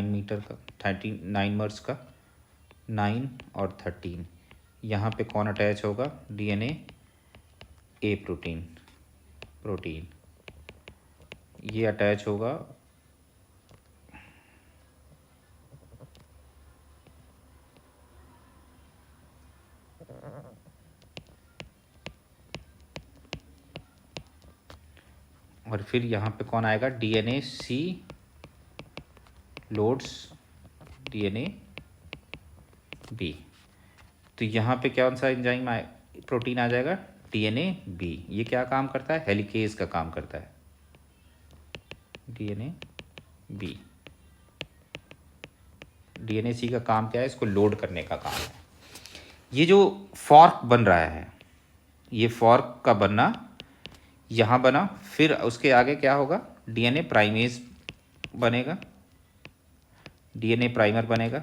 मीटर का 39 मर्स का 9 और 13, यहाँ पे कौन अटैच होगा, डीएनए ए प्रोटीन ये अटैच होगा और फिर यहाँ पे कौन आएगा, डीएनए सी लोड्स डीएनए बी। तो यहाँ पे कौन सा एंजाइम प्रोटीन आ जाएगा, डीएनए बी। ये क्या काम करता है, हेलिकेज का काम करता है, डीएनए बी। डीएनए सी का काम क्या है, इसको लोड करने का काम है। ये जो फॉर्क बन रहा है, ये फॉर्क का बनना यहाँ बना, फिर उसके आगे क्या होगा, डीएनए प्राइमेज बनेगा, डीएनए प्राइमर बनेगा।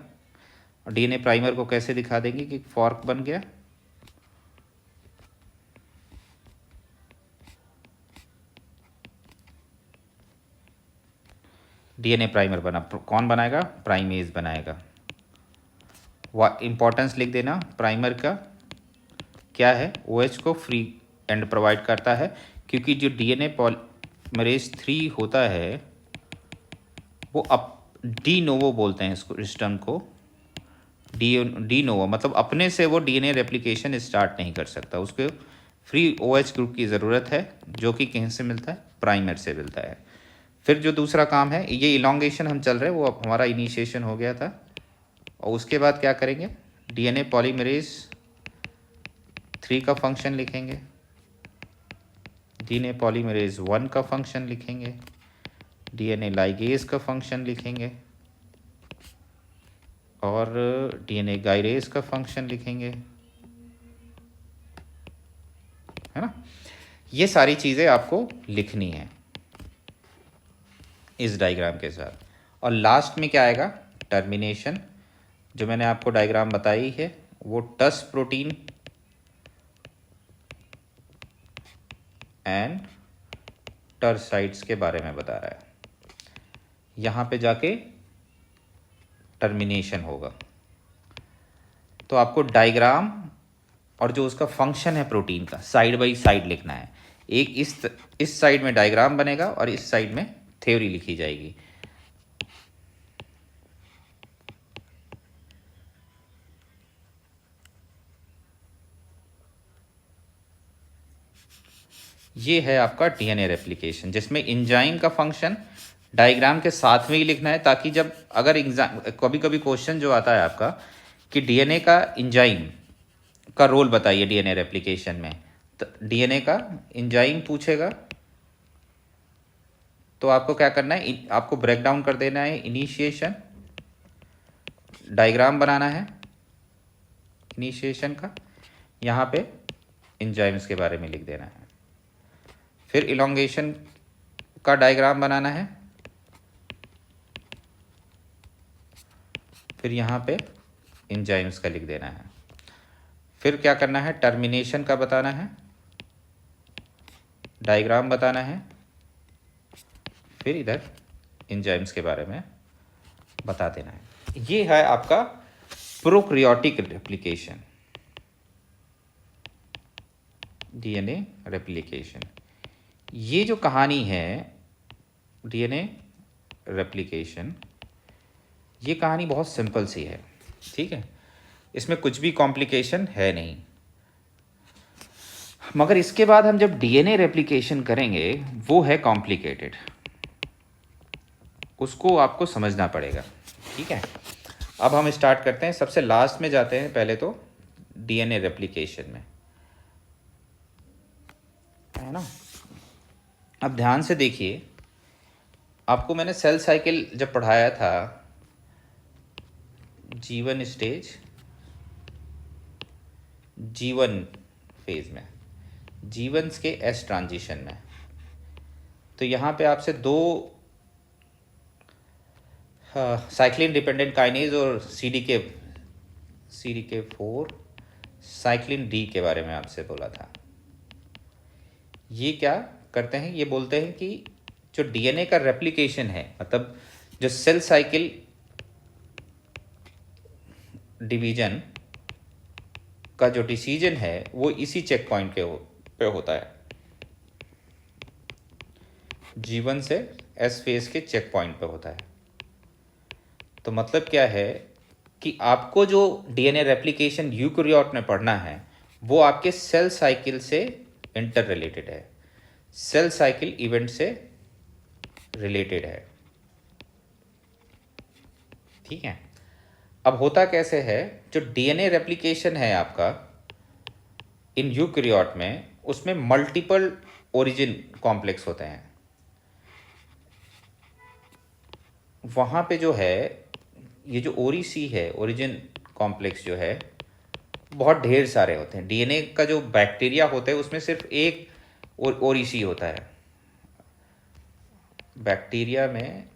और डीएनए प्राइमर को कैसे दिखा देंगे कि फॉर्क बन गया, डीएनए प्राइमर बना, कौन बनाएगा, प्राइमेज बनाएगा। इंपॉर्टेंस लिख देना, प्राइमर का क्या है, ओएच को फ्री एंड प्रोवाइड करता है, क्योंकि जो डीएनए पॉलीमरेज 3 होता है वो अप डी नोवो बोलते हैं इसको, सिस्टम को डी नोवो, मतलब अपने से वो डीएनए रेप्लिकेशन स्टार्ट नहीं कर सकता, उसको फ्री ओएच ग्रुप की ज़रूरत है, जो कि कहीं से मिलता है, प्राइमर से मिलता है। फिर जो दूसरा काम है, ये इलॉन्गेशन हम चल रहे हैं, वो हमारा इनिशिएशन हो गया था। और उसके बाद क्या करेंगे, डीएनए पॉलीमरेज 3 का फंक्शन लिखेंगे, डीएनए पॉलीमरेज 1 का फंक्शन लिखेंगे, डीएनए लाइगेज का फंक्शन लिखेंगे, और डीएनए गायरेज का फंक्शन लिखेंगे, है ना। ये सारी चीज़ें आपको लिखनी है इस डायग्राम के साथ। और लास्ट में क्या आएगा, टर्मिनेशन, जो मैंने आपको डायग्राम बताई है वो टस प्रोटीन एंड टर साइट्स के बारे में बता रहा है। यहाँ पे जाके टर्मिनेशन होगा। तो आपको डायग्राम और जो उसका फंक्शन है प्रोटीन का साइड बाय साइड लिखना है। एक इस साइड में डायग्राम बनेगा और इस साइड में थ्योरी लिखी जाएगी। ये है आपका डीएनए रेप्लिकेशन, जिसमें एंजाइम का फंक्शन डायग्राम के साथ में ही लिखना है, ताकि जब अगर एग्जाम कभी कभी क्वेश्चन जो आता है आपका कि डीएनए का एंजाइम का रोल बताइए डीएनए रेप्लिकेशन में, तो डीएनए का एंजाइम पूछेगा तो आपको क्या करना है, आपको ब्रेक डाउन कर देना है। इनिशिएशन डायग्राम बनाना है इनिशिएशन का, यहाँ पे एंजाइम्स के बारे में लिख देना है। फिर इलोंगेशन का डायग्राम बनाना है, फिर यहाँ पे एंजाइम्स का लिख देना है। फिर क्या करना है, टर्मिनेशन का बताना है, डायग्राम बताना है, फिर इधर एंजाइम्स के बारे में बता देना है। ये है आपका प्रोकैरियोटिक रेप्लिकेशन, डीएनए रेप्लिकेशन। ये जो कहानी है डीएनए रेप्लिकेशन, ये कहानी बहुत सिंपल सी है, ठीक है, इसमें कुछ भी कॉम्प्लिकेशन है नहीं। मगर इसके बाद हम जब डीएनए रेप्लिकेशन करेंगे वो है कॉम्प्लिकेटेड, उसको आपको समझना पड़ेगा, ठीक है। अब हम स्टार्ट करते हैं, सबसे लास्ट में जाते हैं पहले तो डीएनए रेप्लिकेशन में, है ना। अब ध्यान से देखिए, आपको मैंने सेल साइकिल जब पढ़ाया था जीवन स्टेज, जीवन फेज में, जीवन के एस ट्रांजिशन में, तो यहाँ पे आपसे दो साइक्लिन डिपेंडेंट काइनेज और सीडीके 4 साइक्लिन डी के बारे में आपसे बोला था। ये क्या करते हैं, ये बोलते हैं कि जो डीएनए का रेप्लिकेशन है, मतलब जो सेल साइकिल डिवीजन का जो डिसीजन है वो इसी चेक पॉइंट पे होता है, जीवन से एस फेज के चेक पॉइंट पे होता है। तो मतलब क्या है कि आपको जो डीएनए रेप्लिकेशन यूकैरियोट में पढ़ना है वो आपके सेल साइकिल से इंटर रिलेटेड है, सेल साइकिल इवेंट से रिलेटेड है, ठीक है। अब होता कैसे है, जो डीएनए रेप्लिकेशन है आपका इन यूकैरियोट में, उसमें मल्टीपल ओरिजिन कॉम्प्लेक्स होते हैं। वहाँ पे जो है ये जो ओरिसी है, ओरिजिन कॉम्प्लेक्स जो है, बहुत ढेर सारे होते हैं। डीएनए का जो बैक्टीरिया होता है उसमें सिर्फ एक ओरिसी होता है, बैक्टीरिया में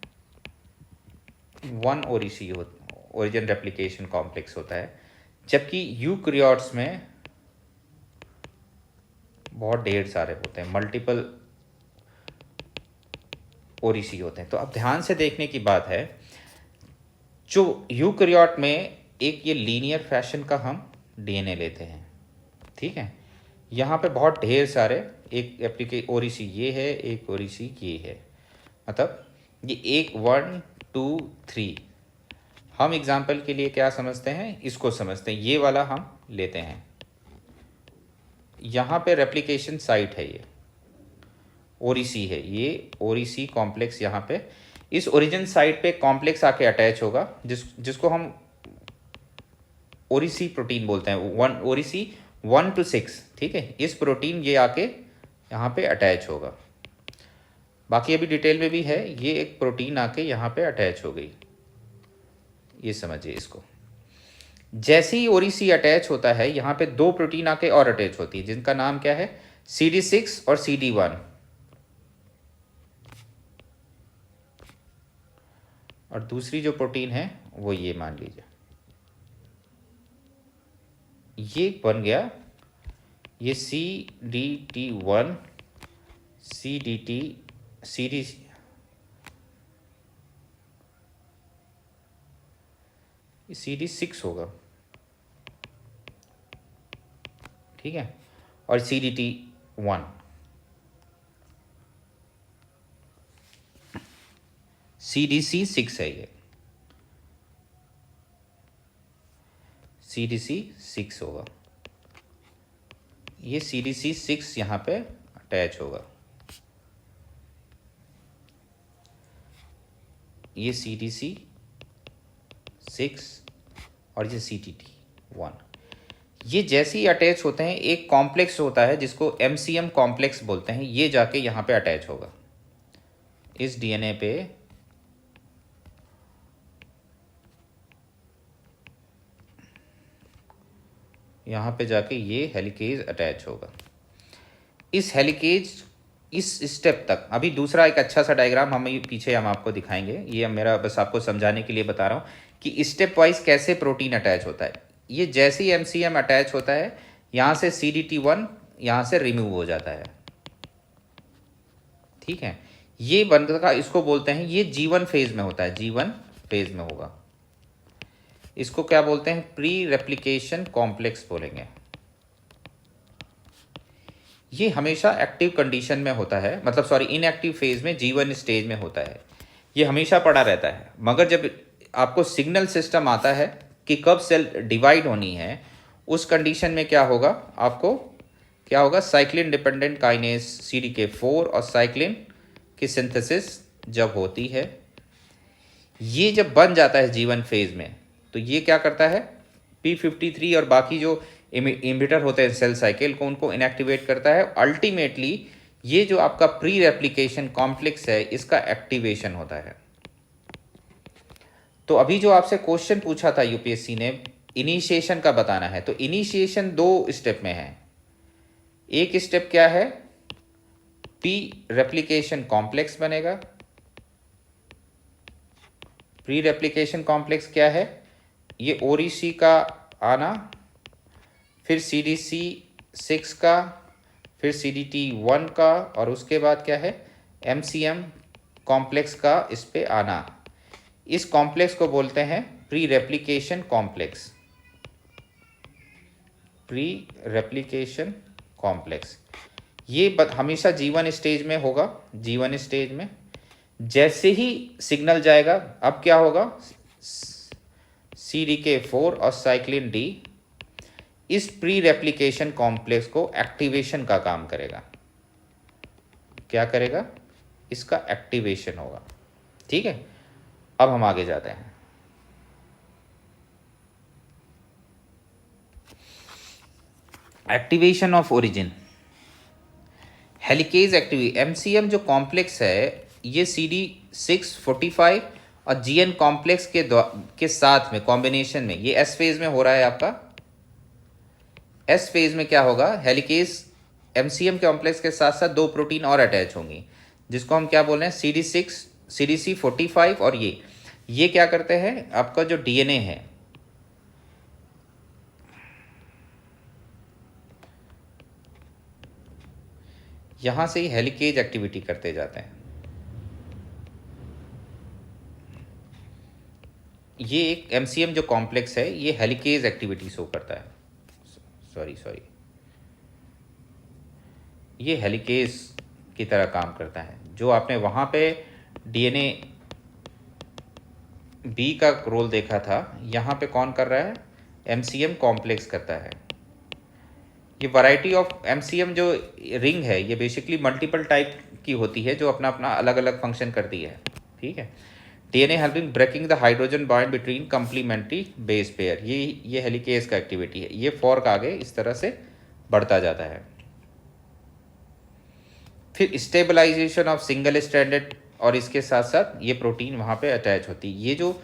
one Odissi origin replication complex होता है, जबकि यूकैरियोट्स में बहुत ढेर सारे होते हैं, मल्टीपल ओरिसी होते हैं। तो अब ध्यान से देखने की बात है, जो यूकैरियोट में एक ये लीनियर फैशन का हम डीएनए लेते हैं, ठीक है। यहाँ पे बहुत ढेर सारे, एक ओरिसी ये है, एक ओरिसी ये है, मतलब ये एक 1 2 3, हम एग्जाम्पल के लिए क्या समझते हैं, इसको समझते हैं, ये वाला हम लेते हैं। यहाँ पे रेप्लिकेशन साइट है, ये ओरिसी है, ये ओरिसी कॉम्प्लेक्स, यहाँ पे इस ओरिजिन साइट पे कॉम्प्लेक्स आके अटैच होगा, जिसको हम ओरिसी प्रोटीन बोलते हैं, ओरिसी 1 to 6, ठीक है। इस प्रोटीन ये आके यहाँ पे अटैच होगा, बाकी अभी डिटेल में भी है, ये एक प्रोटीन आके यहाँ पे अटैच हो गई, ये समझिए इसको। जैसे ही ओरिसी अटैच होता है, यहाँ पे दो प्रोटीन आके और अटैच होती है, जिनका नाम क्या है, CD6 और CD1, और दूसरी जो प्रोटीन है वो ये मान लीजिए, ये बन गया ये CDT1 CD CD6 होगा, ठीक है, और CDT1, CDC6 है ये, CDC6 होगा, ये CDC6 यहाँ पे अटैच होगा, ये CDC6 और ये CDT1, ये जैसे ही अटैच होते हैं एक कॉम्प्लेक्स होता है जिसको MCM कॉम्प्लेक्स बोलते हैं, ये जाके यहाँ पे अटैच होगा, इस DNA पे यहाँ पे जाके ये हेलिकेज अटैच होगा। इस हेलिकेज इस स्टेप तक, अभी दूसरा एक अच्छा सा डायग्राम हम आपको दिखाएंगे, ये मेरा बस आपको समझाने के लिए बता रहा हूँ कि स्टेप वाइज कैसे प्रोटीन अटैच होता है। ये जैसे ही MCM अटैच होता है यहाँ से CDT1 यहाँ से रिमूव हो जाता है, ठीक है। ये बंद का इसको बोलते हैं, ये G1 फेज में होता है, G1 फेज में होगा, इसको क्या बोलते हैं, प्री रेप्लिकेशन कॉम्प्लेक्स बोलेंगे। ये हमेशा एक्टिव कंडीशन में होता है, मतलब सॉरी इनएक्टिव फेज में G1 स्टेज में होता है, ये हमेशा पड़ा रहता है। मगर जब आपको सिग्नल सिस्टम आता है कि कब सेल डिवाइड होनी है, उस कंडीशन में क्या होगा, आपको क्या होगा, साइक्लिन डिपेंडेंट काइनेज CDK4 और साइक्लिन की सिंथेसिस जब होती है, ये जब बन जाता है G1 फेज में, तो ये क्या करता है, P53 और बाकी जो इमिटर होते हैं सेल साइकिल को, उनको इनएक्टिवेट करता है। अल्टीमेटली ये जो आपका प्री रेप्लिकेशन कॉम्प्लेक्स है, इसका एक्टिवेशन होता है। तो अभी जो आपसे क्वेश्चन पूछा था UPSC ने, इनिशिएशन का बताना है, तो इनिशिएशन 2 स्टेप में है। एक स्टेप क्या है, प्री रेप्लिकेशन कॉम्प्लेक्स बनेगा। प्री रेप्लिकेशन कॉम्प्लेक्स क्या है, ये OREC का आना, फिर CDC6 का, फिर CDT1 का, और उसके बाद क्या है, MCM कॉम्प्लेक्स का इस पे आना। इस कॉम्प्लेक्स को बोलते हैं pre replication complex, pre replication complex. ये हमेशा G1 स्टेज में होगा, G1 स्टेज में। जैसे ही सिग्नल जाएगा, अब क्या होगा, CDK4 और साइक्लिन D इस प्री रेप्लिकेशन कॉम्प्लेक्स को एक्टिवेशन का काम करेगा। क्या करेगा, इसका एक्टिवेशन होगा, ठीक है। अब हम आगे जाते हैं। Activation of origin, helicase activity. MCM जो कॉम्प्लेक्स है, ये CD6 45 और GN कॉम्प्लेक्स के साथ में कॉम्बिनेशन में, ये S फेज में हो रहा है आपका। S फेज में क्या होगा, हेलिकेज MCM कॉम्प्लेक्स के साथ साथ 2 प्रोटीन और अटैच होंगी, जिसको हम क्या बोल रहे हैं, CD6 CDC 45, और ये क्या करते हैं, आपका जो DNA है, यहां से ही हेलिकेज एक्टिविटी करते जाते हैं। ये एक MCM जो कॉम्प्लेक्स है, ये हेलिकेज एक्टिविटी शो करता है, सॉरी ये हेलिकेज की तरह काम करता है। जो आपने वहाँ पे DNA B का रोल देखा था, यहाँ पे कौन कर रहा है, MCM कॉम्प्लेक्स करता है। ये वैरायटी ऑफ MCM जो रिंग है, ये बेसिकली मल्टीपल टाइप की होती है, जो अपना अपना अलग अलग फंक्शन करती है, ठीक है। DNA helping breaking the hydrogen bond between complementary base pair, ये हेलिकेज का एक्टिविटी है। ये फॉर्क आगे इस तरह से बढ़ता जाता है। फिर स्टेबलाइजेशन ऑफ सिंगल स्ट्रैंडेड, और इसके साथ साथ ये प्रोटीन वहाँ पे अटैच होती है। ये जो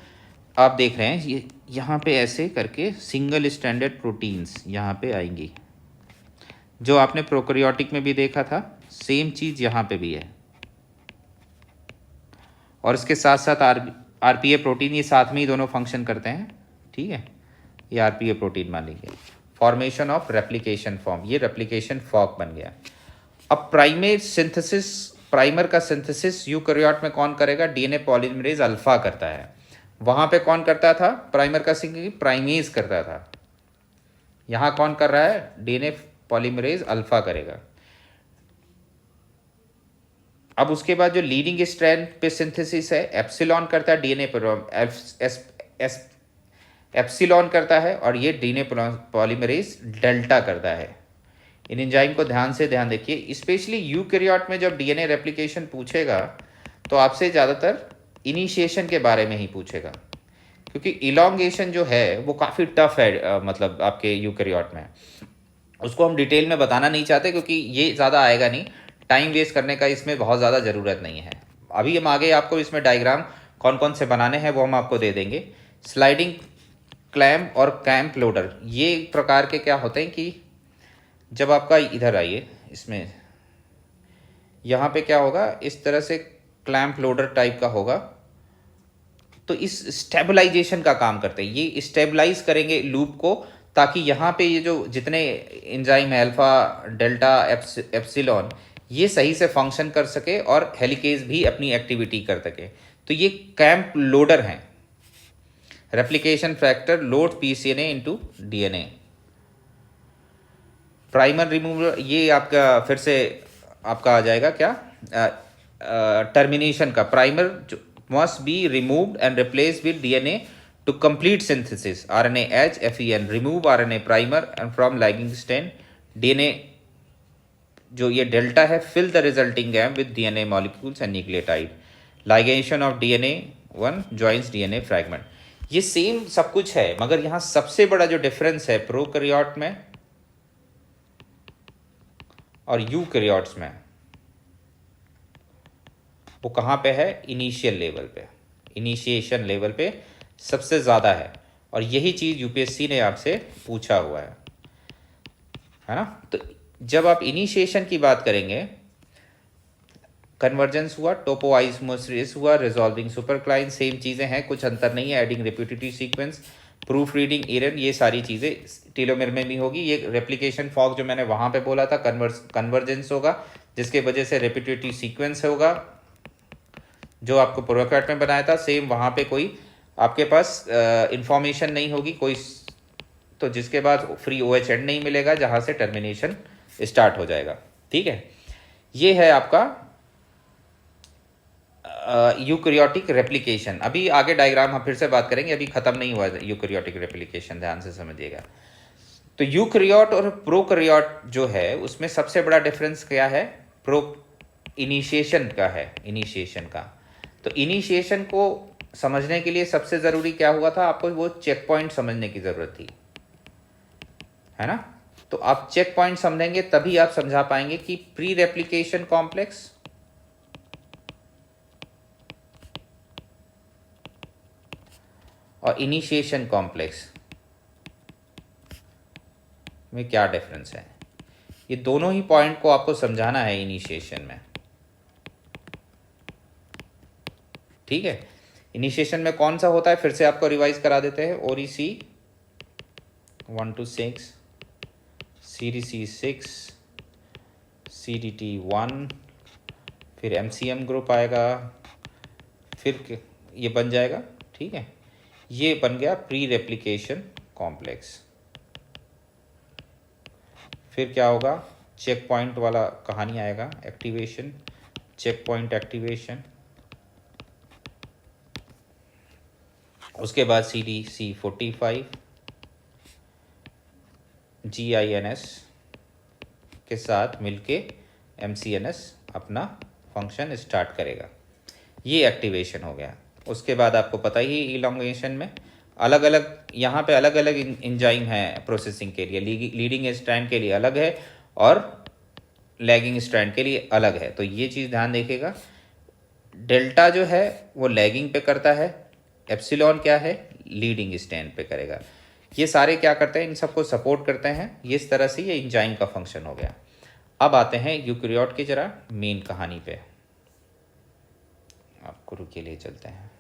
आप देख रहे हैं, ये यहाँ पे ऐसे करके सिंगल स्ट्रैंडेड प्रोटीन्स यहाँ पे आएंगी, जो आपने प्रोकैरियोटिक में भी देखा था, सेम चीज़ यहाँ पे भी है। और इसके साथ साथ RPA प्रोटीन, ये साथ में ही दोनों फंक्शन करते हैं, ठीक है। ये RPA प्रोटीन मान लीजिए। फॉर्मेशन ऑफ रेप्लिकेशन फॉर्म, ये रेप्लिकेशन फॉर्क बन गया। अब प्राइमर का सिंथेसिस यूकैरियोट में कौन करेगा, DNA पॉलीमरेज अल्फा करता है। वहाँ पे कौन करता था प्राइमर का सिंकिंग? प्राइमेज करता था। यहाँ कौन कर रहा है? डीएनए पॉलीमरेज अल्फा करेगा। अब उसके बाद जो लीडिंग स्ट्रैंड पे सिंथेसिस है, एप्सिलॉन करता है डीएनए पर, एप्सिलॉन करता है, और ये डीएनए पॉलीमरेज डेल्टा करता है। इन एंजाइम को ध्यान देखिए। स्पेशली यूकैरियोट में जब डीएनए रेप्लिकेशन पूछेगा तो आपसे ज़्यादातर इनिशिएशन के बारे में ही पूछेगा, क्योंकि इलॉन्गेशन जो है वो काफ़ी टफ है, मतलब आपके यूकैरियोट में। उसको हम डिटेल में बताना नहीं चाहते क्योंकि ये ज़्यादा आएगा नहीं, टाइम वेस्ट करने का इसमें बहुत ज़्यादा ज़रूरत नहीं है। अभी हम आगे आपको इसमें डायग्राम कौन कौन से बनाने हैं वो हम आपको दे देंगे। स्लाइडिंग क्लैम्प और कैंप लोडर, ये प्रकार के क्या होते हैं कि जब आपका इधर आइए, इसमें यहाँ पे क्या होगा, इस तरह से क्लैम्प लोडर टाइप का होगा, तो इस स्टेबलाइजेशन का काम करते हैं। ये स्टेबलाइज करेंगे लूप को, ताकि यहाँ पे ये जो जितने एंजाइम है अल्फा डेल्टा एप्सिलॉन, ये सही से फंक्शन कर सके और हेलिकेज भी अपनी एक्टिविटी कर सके। तो ये कैंप लोडर हैं। Replication factor load PCNA into DNA. Primer removal, ये आपका फिर से आपका आ जाएगा क्या, टर्मिनेशन का। Primer must be removed and replaced with DNA to complete synthesis. RNA-H, FEN, remove RNA primer and from lagging strand. DNA जो ये डेल्टा है, fill the resulting gap with DNA molecules and nucleotide. Ligation of DNA 1 joins DNA fragment. ये same सब कुछ है, मगर यहाँ सबसे बड़ा जो डिफरेंस है प्रोकैरियोट में और यूकैरियोट्स में, वो कहाँ पे है? इनिशियल लेवल पे, इनिशिएशन लेवल पे सबसे ज़्यादा है। और यही चीज़ यूपीएससी ने आपसे पूछा हुआ है ना। तो जब आप इनिशिएशन की बात करेंगे, कन्वर्जेंस हुआ, टोपोआइसमोसिस हुआ, रिजॉल्विंग सुपरक्लाइन, सेम चीज़ें हैं, कुछ अंतर नहीं है। Adding repetitive sequence, proof reading error, ये सारी चीज़ें टेलोमेर में भी होगी। ये रेप्लिकेशन फॉक जो मैंने वहाँ पे बोला था, कन्वर्जेंस होगा, जिसके वजह से रिपीटेटिव सीक्वेंस होगा। जो आपको प्रोकैरियोट में बनाया था, सेम वहाँ पे कोई आपके पास इंफॉर्मेशन नहीं होगी कोई, तो जिसके बाद फ्री OH एंड नहीं मिलेगा, जहाँ से टर्मिनेशन स्टार्ट हो जाएगा। ठीक है, ये है आपका यूकैरियोटिक रेप्लिकेशन। अभी आगे डायग्राम हम फिर से बात करेंगे, अभी खत्म नहीं हुआ यूकैरियोटिक रेप्लिकेशन, ध्यान से समझिएगा। तो यूकैरियोट और प्रोकैरियोट जो है उसमें सबसे बड़ा डिफरेंस क्या है? इनिशिएशन का है, इनिशिएशन का। तो इनिशिएशन को समझने के लिए सबसे ज़रूरी क्या हुआ था? आपको वो चेक पॉइंट समझने की ज़रूरत थी, है ना। तो आप चेक पॉइंट समझेंगे तभी आप समझा पाएंगे कि प्री रेप्लिकेशन कॉम्प्लेक्स और इनिशिएशन कॉम्प्लेक्स में क्या डिफरेंस है। ये दोनों ही पॉइंट को आपको समझाना है इनिशिएशन में। ठीक है, इनिशिएशन में कौन सा होता है फिर से आपको रिवाइज करा देते हैं। OREC 1 to 6, CDC 6, CDT 1, फिर MCM ग्रुप आएगा, फिर ये बन जाएगा। ठीक है, ये बन गया प्री रेप्लिकेशन कॉम्प्लेक्स। फिर क्या होगा? चेक पॉइंट वाला कहानी आएगा, एक्टिवेशन, चेक पॉइंट एक्टिवेशन। उसके बाद CDC 45 GINS के साथ मिलके MCNS अपना फंक्शन स्टार्ट करेगा। ये एक्टिवेशन हो गया। उसके बाद आपको पता ही इलॉन्गेशन में अलग अलग, यहाँ पे अलग अलग एंजाइम हैं प्रोसेसिंग के लिए। लीडिंग स्ट्रैंड के लिए अलग है और लैगिंग स्ट्रैंड के लिए अलग है। तो ये चीज़ ध्यान देखिएगा। डेल्टा जो है वो लैगिंग पे करता है, एप्सिलॉन क्या है? लीडिंग स्ट्रैंड पे करेगा। ये सारे क्या करते हैं? इन सबको सपोर्ट करते हैं। ये इस तरह से ये एंजाइम का फंक्शन हो गया। अब आते हैं यूकैरियोट की जरा मेन कहानी पे, आपको रुकिए ले चलते हैं।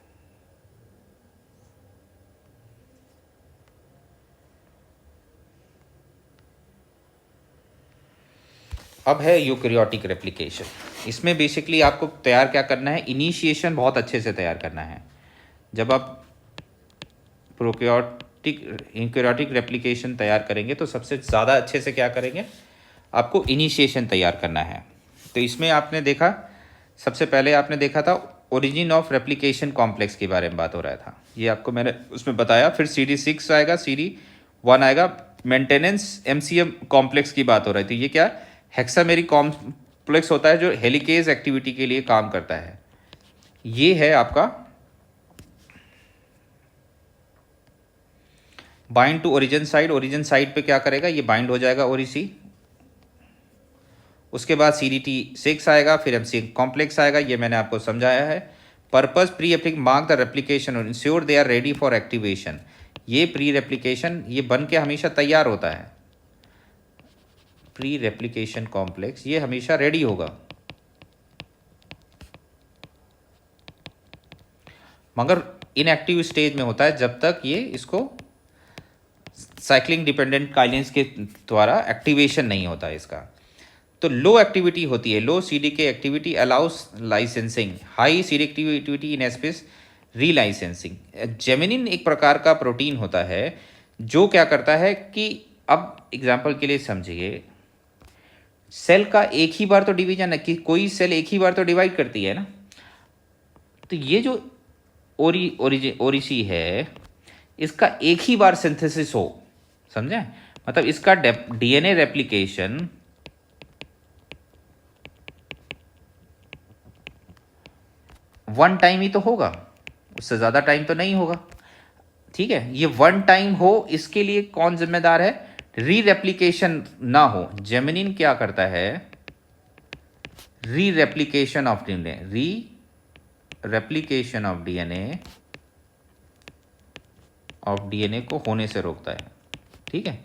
अब है यूकैरियोटिक रेप्लिकेशन। इसमें बेसिकली आपको तैयार क्या करना है? इनिशिएशन बहुत अच्छे से तैयार करना है। जब आप प्रोकैरियोटिक यूकैरियोटिक रेप्लिकेशन तैयार करेंगे तो सबसे ज़्यादा अच्छे से क्या करेंगे, आपको इनिशिएशन तैयार करना है। तो इसमें आपने देखा, सबसे पहले आपने देखा था ओरिजिन ऑफ रेप्लिकेशन कॉम्प्लेक्स के बारे में बात हो रहा था, ये आपको मैंने उसमें बताया। फिर CD6 आएगा, CD1 आएगा, मेंटेनेंस MCM कॉम्प्लेक्स की बात हो रही थी। ये क्या, हेक्सामेरिक कॉम्प्लेक्स होता है जो हेलिकेज एक्टिविटी के लिए काम करता है। ये है आपका bind to origin site. Origin site पे क्या करेगा, ये बाइंड हो जाएगा ओरिसी। उसके बाद CD6 आएगा, फिर MCM कॉम्प्लेक्स आएगा, ये मैंने आपको समझाया है। पर्पस प्री एप्लिक मार्क द रेप्लिकेशन और ensure they are ready for activation. ये प्री रेप्लिकेशन ये बन के हमेशा तैयार होता है। प्री रेप्लिकेशन कॉम्प्लेक्स ये हमेशा रेडी होगा, मगर इनएक्टिव स्टेज में होता है जब तक ये इसको साइक्लिंग डिपेंडेंट काइनेज के द्वारा एक्टिवेशन नहीं होता है इसका। तो लो एक्टिविटी होती है, लो CDK activity allow us licensing, high CD activity in space री लाइसेंसिंग। जेमिनिन एक प्रकार का प्रोटीन होता है जो क्या करता है कि, अब एग्जाम्पल के लिए समझिए, सेल का एक ही बार तो डिवीजन है, कि कोई सेल एक ही बार तो डिवाइड करती है ना। तो ये जो ओरिसी है, इसका एक ही बार सिंथेसिस हो, समझे, मतलब इसका DNA रेप्लिकेशन वन टाइम ही तो होगा, उससे ज़्यादा टाइम तो नहीं होगा। ठीक है, ये वन टाइम हो, इसके लिए कौन जिम्मेदार है, री रेप्लिकेशन ना हो। जेमिनिन क्या करता है, री रेप्लिकेशन ऑफ DNA, री रेप्लिकेशन ऑफ DNA को होने से रोकता है। ठीक है,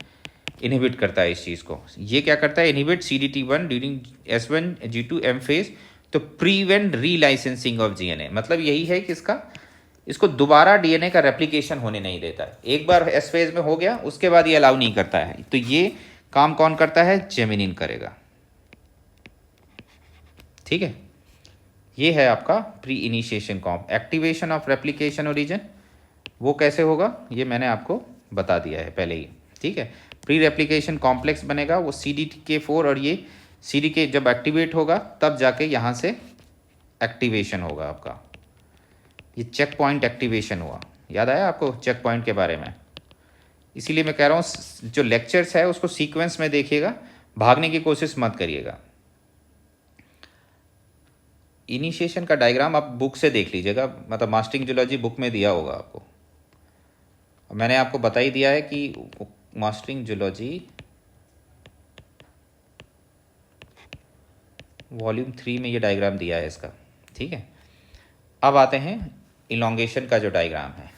इनहिबिट करता है इस चीज़ को। ये क्या करता है, inhibit CDT1 during S1 G2 M phase, तो प्रीवेंट री लाइसेंसिंग ऑफ DNA। मतलब यही है कि इसको दोबारा DNA का रेप्लिकेशन होने नहीं देता है। एक बार S फेज में हो गया, उसके बाद ये अलाउ नहीं करता है। तो ये काम कौन करता है, जेमिनिन करेगा। ठीक है, ये है आपका pre initiation comp. Activation of replication origin वो कैसे होगा, ये मैंने आपको बता दिया है पहले ही। ठीक है, प्री रेप्लिकेशन कॉम्प्लेक्स बनेगा, वो CDK4 और ये CDK जब एक्टिवेट होगा तब जाके यहाँ से एक्टिवेशन होगा आपका। ये चेक पॉइंट एक्टिवेशन हुआ, याद आया आपको चेक पॉइंट के बारे में। इसीलिए मैं कह रहा हूँ जो लेक्चर्स है उसको सीक्वेंस में देखिएगा, भागने की कोशिश मत करिएगा। इनिशिएशन का डायग्राम आप बुक से देख लीजिएगा, मतलब मास्टरिंग जूलॉजी बुक में दिया होगा आपको। मैंने आपको बता ही दिया है कि मास्टरिंग जूलॉजी वॉल्यूम 3 में ये डायग्राम दिया है इसका। ठीक है, अब आते हैं इलोंगेशन का जो डायग्राम है।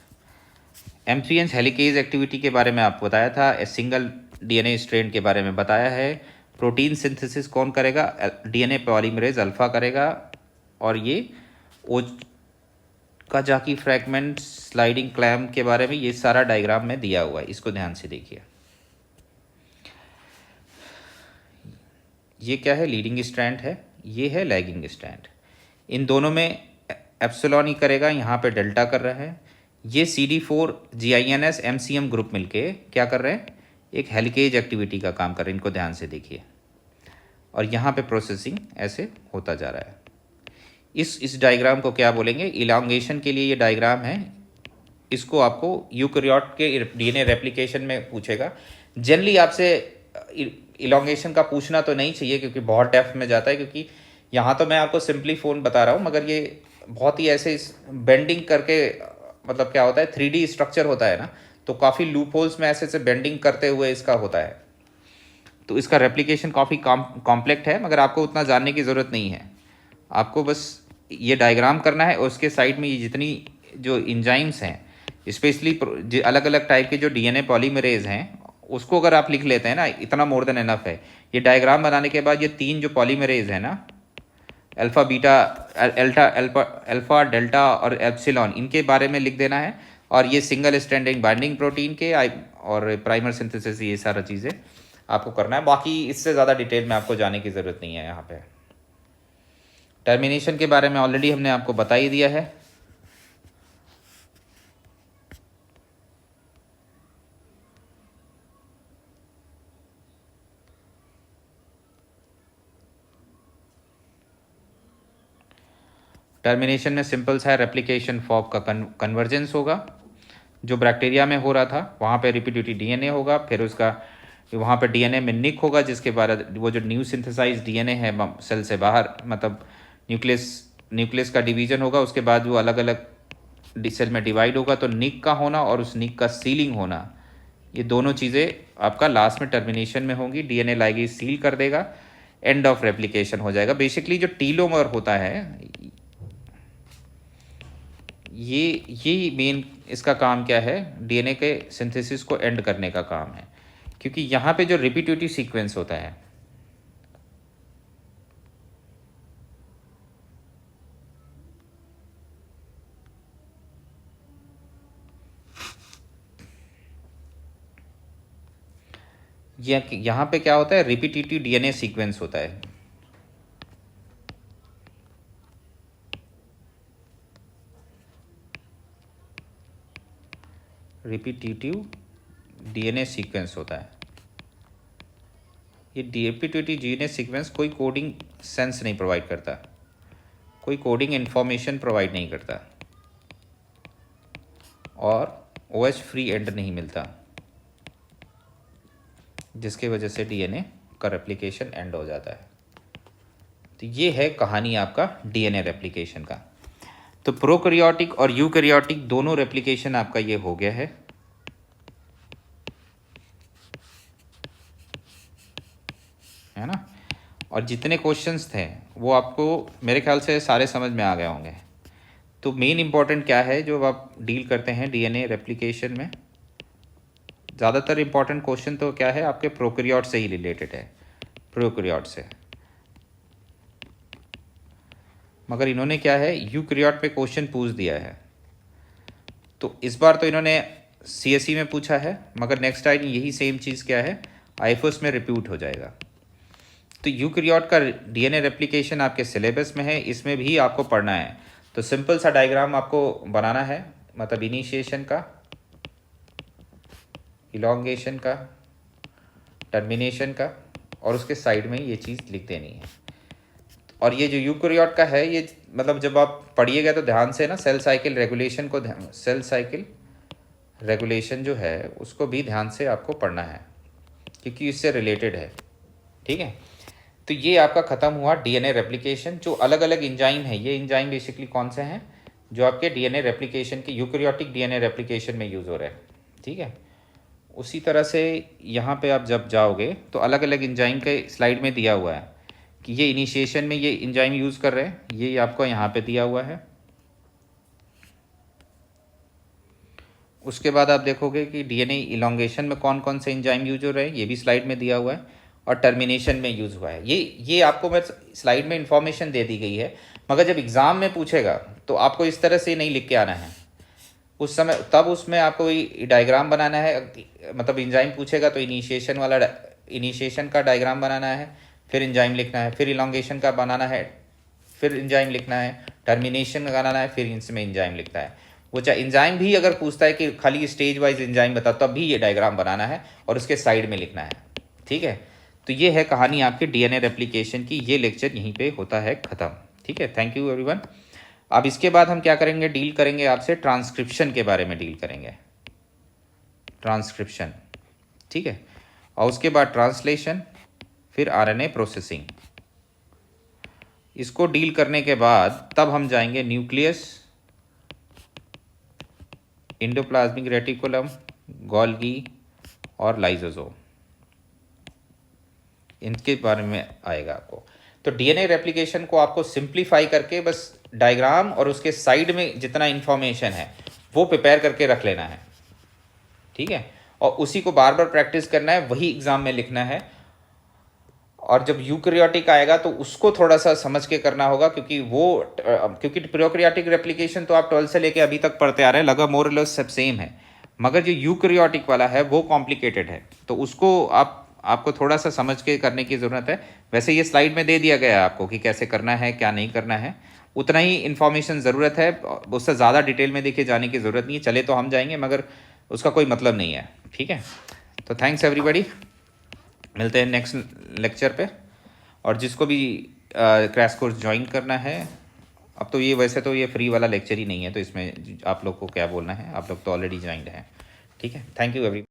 एम्फियंस हेलिकेज एक्टिविटी के बारे में आपको बताया था, सिंगल DNA स्ट्रेन के बारे में बताया है। प्रोटीन सिंथेसिस कौन करेगा, DNA पॉलीमरेज अल्फा करेगा। और ये ओकाजाकी फ्रैगमेंट स्लाइडिंग क्लैम्प के बारे में ये सारा डायग्राम में दिया हुआ है, इसको ध्यान से देखिए। ये क्या है, लीडिंग स्ट्रैंड है, ये है लैगिंग स्ट्रैंड। इन दोनों में एप्सिलॉन ही करेगा, यहाँ पे डेल्टा कर रहा है। ये CD4 GINS MCM ग्रुप मिलके क्या कर रहे हैं, एक हेलिकेज एक्टिविटी का काम कर रहे हैं, इनको ध्यान से देखिए। और यहाँ पे प्रोसेसिंग ऐसे होता जा रहा है। इस डायग्राम को क्या बोलेंगे, इलांगेशन के लिए ये डायग्राम है। इसको आपको यूकैरियोट के DNA रेप्लिकेशन में पूछेगा। जनरली आपसे इलांगेशन का पूछना तो नहीं चाहिए क्योंकि बहुत डेप्थ में जाता है, क्योंकि यहाँ तो मैं आपको सिंपली फ़ोन बता रहा हूँ, मगर ये बहुत ही ऐसे बेंडिंग करके, मतलब क्या होता है 3D स्ट्रक्चर होता है ना, तो काफ़ी लूप होल्स में ऐसे बेंडिंग करते हुए इसका होता है। तो इसका रेप्लिकेशन काफ़ी कॉम्प्लेक्स है, मगर आपको उतना जानने की ज़रूरत नहीं है। आपको बस ये डायग्राम करना है और उसके साइड में ये जितनी जो इंजाइम्स हैं, स्पेशली अलग अलग टाइप के जो DNA पॉलीमरेज हैं, उसको अगर आप लिख लेते हैं ना, इतना मोर देन एनफ है। ये डायग्राम बनाने के बाद ये 3 जो पॉलीमरेज है ना, अल्फा बीटा अल्फा डेल्टा और एप्सिलॉन, इनके बारे में लिख देना है। और ये सिंगल स्ट्रैंडिंग बाइंडिंग प्रोटीन के और प्राइमर सिंथेसिस, ये सारा चीज़ें आपको करना है। बाकी इससे ज़्यादा डिटेल में आपको जाने की ज़रूरत नहीं है। यहाँ पे टर्मिनेशन के बारे में ऑलरेडी हमने आपको बता ही दिया है। टर्मिनेशन में सिंपल सा है, रेप्लिकेशन फॉर्म का कन्वर्जेंस होगा जो बैक्टीरिया में हो रहा था, वहाँ पे रिपीटेटिव डीएनए होगा, फिर उसका वहाँ पे डीएनए में निक होगा, जिसके बाद वो जो न्यू सिंथेसाइज डीएनए है सेल से बाहर, मतलब न्यूक्लियस का डिवीजन होगा, उसके बाद वो अलग अलग सेल में डिवाइड होगा। तो निक का होना और उस निक का सीलिंग होना, ये दोनों चीज़ें आपका लास्ट में टर्मिनेशन में होंगी। डीएनए लाइगेज सील कर देगा, एंड ऑफ रेप्लिकेशन हो जाएगा। बेसिकली जो टीलोमर होता है, ये मेन इसका काम क्या है, डीएनए के सिंथेसिस को एंड करने का काम है, क्योंकि यहाँ पे जो रिपीटेटिव सीक्वेंस होता है, यहाँ पे क्या होता है, रिपीटेटिव डीएनए सीक्वेंस होता है। रिपीटेटिव डीएनए सीक्वेंस होता है। ये रिपीटेटिव डीएनए सीक्वेंस कोई कोडिंग सेंस नहीं प्रोवाइड करता, कोई कोडिंग इन्फॉर्मेशन प्रोवाइड नहीं करता, और OH फ्री एंड नहीं मिलता, जिसकी वजह से डीएनए का रेप्लिकेशन एंड हो जाता है। तो ये है कहानी आपका डीएनए रेप्लिकेशन का। तो प्रोकैरियोटिक और यूकैरियोटिक दोनों रेप्लिकेशन आपका ये हो गया है ना। और जितने क्वेश्चंस थे वो आपको मेरे ख्याल से सारे समझ में आ गए होंगे। तो मेन इंपॉर्टेंट क्या है जो आप डील करते हैं डीएनए रेप्लिकेशन में, ज़्यादातर इंपॉर्टेंट क्वेश्चन तो क्या है आपके प्रोकैरियोट से ही रिलेटेड है, प्रोकैरियोट से। मगर इन्होंने क्या है यूकैरियोट पे क्वेश्चन पूछ दिया है, तो इस बार तो इन्होंने CSE में पूछा है, मगर नेक्स्ट टाइम यही सेम चीज़ क्या है IFOS में रिपीट हो जाएगा। तो यूकैरियोट का डीएनए रेप्लिकेशन आपके सिलेबस में है, इसमें भी आपको पढ़ना है। तो सिंपल सा डायग्राम आपको बनाना है, मतलब इनिशिएशन का, इलॉन्गेशन का, टर्मिनेशन का, और उसके साइड में ये चीज़ लिख देनी है। और ये जो यूकैरियोट का है, ये मतलब जब आप पढ़िएगा तो ध्यान से ना सेल साइकिल रेगुलेशन को, सेल साइकिल रेगुलेशन जो है उसको भी ध्यान से आपको पढ़ना है, क्योंकि इससे रिलेटेड है। ठीक है, तो ये आपका ख़त्म हुआ डीएनए रेप्लिकेशन। जो अलग अलग इंजाइम है, ये इंजाइम बेसिकली कौन से हैं जो आपके डीएनए रेप्लिकेशन के, यूकैरियोटिक डीएनए रेप्लिकेशन में यूज़ हो रहे हैं। ठीक है, उसी तरह से यहाँ पे आप जब जाओगे तो अलग अलग इंजाइम के स्लाइड में दिया हुआ है कि ये इनिशिएशन में ये इंजाइम यूज़ कर रहे हैं, ये आपको यहाँ पे दिया हुआ है। उसके बाद आप देखोगे कि डीएनए इलॉन्गेशन में कौन कौन से इंजाइम यूज हो रहे हैं, ये भी स्लाइड में दिया हुआ है, और टर्मिनेशन में यूज़ हुआ है। ये आपको मैं स्लाइड में इंफॉर्मेशन दे दी गई है, मगर जब एग्ज़ाम में पूछेगा तो आपको इस तरह से नहीं लिख के आना है उस समय, तब उसमें आपको डायग्राम बनाना है। मतलब इंजाइम पूछेगा तो इनिशिएशन वाला, इनिशिएशन का डायग्राम बनाना है, फिर इंजाइम लिखना है, फिर इलॉन्गेशन का बनाना है, फिर इंजाइम लिखना है, टर्मिनेशन का बनाना है, फिर इसमें इंजाइम लिखना है। वो चाहे इंजाइम भी अगर पूछता है कि खाली स्टेज वाइज इंजाइम बताओ, तब भी ये डायग्राम बनाना है और उसके साइड में लिखना है। ठीक है, तो ये है कहानी आपके डीएनए रेप्लिकेशन की। ये लेक्चर यहीं पे होता है ख़त्म। ठीक है, थैंक यू एवरीवन। अब इसके बाद हम क्या करेंगे, डील करेंगे आपसे ट्रांसक्रिप्शन के बारे में डील करेंगे, ट्रांसक्रिप्शन। ठीक है, और उसके बाद ट्रांसलेशन, फिर आरएनए प्रोसेसिंग। इसको डील करने के बाद तब हम जाएंगे न्यूक्लियस, एंडोप्लाज्मिक रेटिकुलम, गोल्गी और लाइसोसोम, इनके बारे में आएगा आपको। तो डीएनए रेप्लिकेशन को आपको सिंप्लीफाई करके बस डायग्राम और उसके साइड में जितना इन्फॉर्मेशन है वो प्रिपेयर करके रख लेना है। ठीक है, और उसी को बार बार प्रैक्टिस करना है, वही एग्जाम में लिखना है। और जब यूकैरियोटिक आएगा तो उसको थोड़ा सा समझ के करना होगा, क्योंकि प्रोकैरियोटिक रेप्लिकेशन तो आप 12 से लेके अभी तक पढ़ते आ रहे हैं, लगभग मोर और लेस सब सेम है, मगर जो यूकैरियोटिक वाला है वो कॉम्प्लिकेटेड है, तो उसको आपको थोड़ा सा समझ के करने की ज़रूरत है। वैसे ये स्लाइड में दे दिया गया है आपको कि कैसे करना है क्या नहीं करना है, उतना ही इन्फॉर्मेशन ज़रूरत है, उससे ज़्यादा डिटेल में देखिए जाने की ज़रूरत नहीं है। चले तो हम जाएंगे मगर उसका कोई मतलब नहीं है। ठीक है, तो थैंक्स एवरीबॉडी, मिलते हैं नेक्स्ट लेक्चर पे। और जिसको भी क्रैश कोर्स ज्वाइन करना है अब तो ये वैसे तो ये फ्री वाला लेक्चर ही नहीं है, तो इसमें आप लोग को क्या बोलना है, आप लोग तो ऑलरेडी ज्वाइंड हैं। ठीक है, थैंक यू एवरी